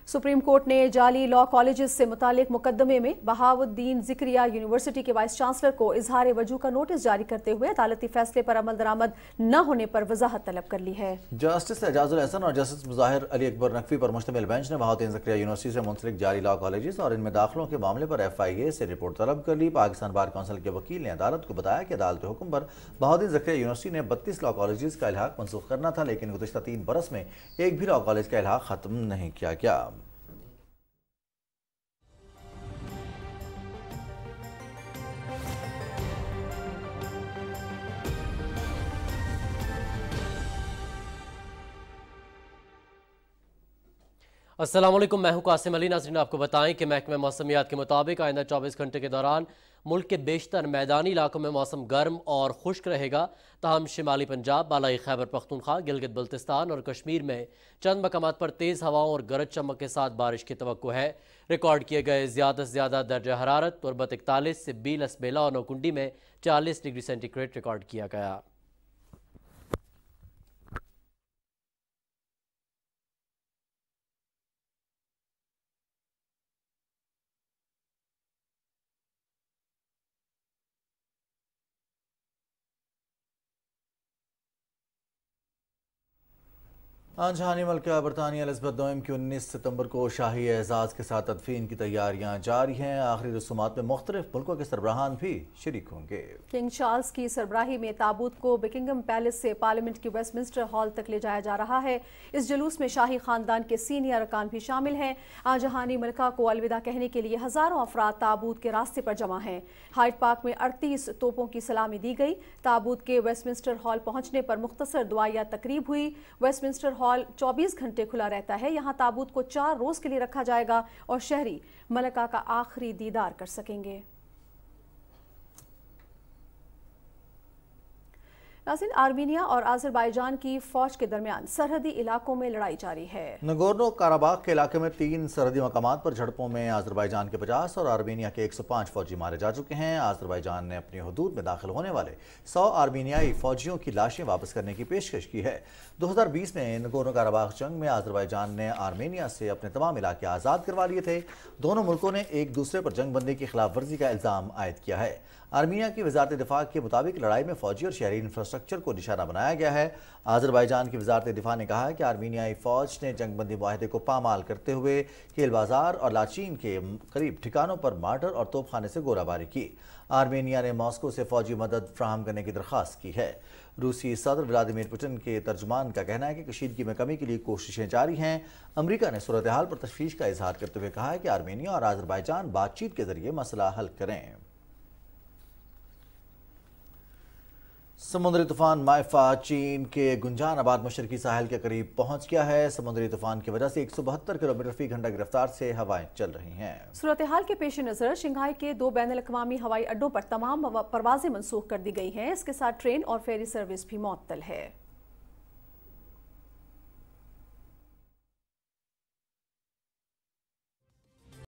Speaker 3: सुप्रीम कोर्ट ने जाली लॉ कॉलेजेस से मुतालिक मुकदमे में बहाउद्दीन ज़िक्रिया यूनिवर्सिटी के वाइस चांसलर को इजहार वजू का नोटिस जारी करते हुए अदालती फैसले पर अमल दरामद न होने पर वजाहत तलब कर ली है।
Speaker 2: जस्टिस एजाजुल एहसन और जस्टिस मुजाहिर अली अकबर नकवी पर मुश्तमिल बेंच ने बहाउद्दीन ज़िक्रिया यूनिवर्सिटी से मुंसलिक जाली लॉ कॉलेजेस और इनमें दाखिलों के मामले पर FIA से रिपोर्ट तलब कर ली। पाकिस्तान बार काउंसिल के वकील ने अदालत को बताया कि अदालती हुक्म पर बहाउद्दीन ज़िक्रिया यूनिवर्सिटी ने 32 लॉ कॉलेजेस का इल्हाक मनसूख करना था, लेकिन गुज़िश्ता 3 बरस में एक भी लॉ कॉलेज का इल्हाक खत्म नहीं किया गया।
Speaker 1: अस्सलाम वालेकुम, मैं हूं कासिम अली। नाज़रीन, आपको बताएं कि महकमे मौसमियात के मुताबिक आइंदा 24 घंटे के दौरान मुल्क के बेशतर मैदानी इलाकों में मौसम गर्म और खुश्क रहेगा। ताहम शिमाली पंजाब, बालाई खैबर पख्तूनख्वा, गिलगित बल्तिस्तान और कश्मीर में चंद मकामात पर तेज़ हवाओं और गरज चमक के साथ बारिश की तवक्को है। रिकॉर्ड किए गए ज़्यादा से ज़्यादा दर्जा हरारत तुरबत 41, सिब्बी, लसबेला और नौकुंडी में 40 डिग्री सेंटीग्रेड रिकॉर्ड किया गया।
Speaker 2: जहानी मलका बरतानिया एलिज़ाबेथ दोम की 19 सितंबर को शाही एजाज़ के साथ तदफीन की तैयारियां जारी हैं। आखिरी रसूमात में मुख्तलिफ मुल्कों के सरबराहान भी शरीक होंगे।
Speaker 3: किंग चार्ल्स की सरबराही में ताबूत को बकिंगम पैलेस से पार्लियामेंट के वेस्टमिंस्टर हॉल तक ले जाया जा रहा है। इस जुलूस में शाही खानदान के सीनियर अरकान भी शामिल हैं। जहानी मलका को अलविदा कहने के लिए हजारों अफराद ताबूत के रास्ते पर जमा हैं। हाइड पार्क में 38 तोपों की सलामी दी गई। ताबूत के वेस्टमिंस्टर हॉल पहुंचने पर मुख्तसर दुआया तकरीब हुई। वेस्टमिंस्टर हॉल 24 घंटे खुला रहता है। यहाँ ताबूत को 4 रोज के लिए रखा जाएगा और शहरी मलका का आखिरी दीदार कर सकेंगे। नाज़रीन, आर्मीनिया और आज़रबाईजान की फौज के दरमियान सरहदी इलाकों में लड़ाई जारी है। नगोर्नो काराबाग के इलाके में 3 सरहदी मकामात पर झड़पों में आज़रबाईजान के 50 और आर्मीनिया के 105 फौजी मारे जा चुके हैं। आज़रबाईजान ने अपनी हदूद में दाखिल होने वाले 100 आर्मीनियाई फौजियों की लाशें वापस करने की पेशकश की है। 2020 में नगोर्नो काराबाग जंग में आज़रबाईजान ने आर्मीनिया से अपने तमाम इलाके आज़ाद करवा लिए थे। दोनों मुल्कों ने एक दूसरे पर जंग बंदी की खिलाफ वर्जी का इल्ज़ाम आयद किया है। आर्मीनिया की वजारत दिफा के मुताबिक लड़ाई में फौजी और शहरी इंफ्रास्ट्रक्चर को निशाना बनाया गया है। आज़रबाईजान की वजारत दिफा ने कहा है कि आर्मीनियाई फौज ने जंगबंदी मुआहदे को पामाल करते हुए केल बाजार और लाचीन के करीब ठिकानों पर मार्टर और तोपखाने से गोलाबारी की। आर्मीनिया ने मॉस्को से फौजी मदद फ्राहम करने की दरख्वास्त की है। रूसी सदर व्लादिमीर पुतिन के तर्जुमान का कहना है कि कशीदगी में कमी के लिए कोशिशें जारी हैं। अमरीका ने सूरत हाल पर तशवीश का इजहार करते हुए कहा है कि आर्मीनिया और आज़रबाईजान बातचीत के जरिए मसला हल करें। समुद्री तूफान माइफा चीन के गुंजान आबाद मशरकी साहिल के करीब पहुंच गया है। समुद्री तूफान की वजह से 172 किलोमीटर फी घंटा की रफ्तार से हवाएं चल रही हैं। सूरत हाल के पेश नज़र शंघाई के 2 बैनुल-अक़वामी हवाई अड्डों पर तमाम परवाजें मनसूख कर दी गई हैं। इसके साथ ट्रेन और फेरी सर्विस भी मुअत्तल है।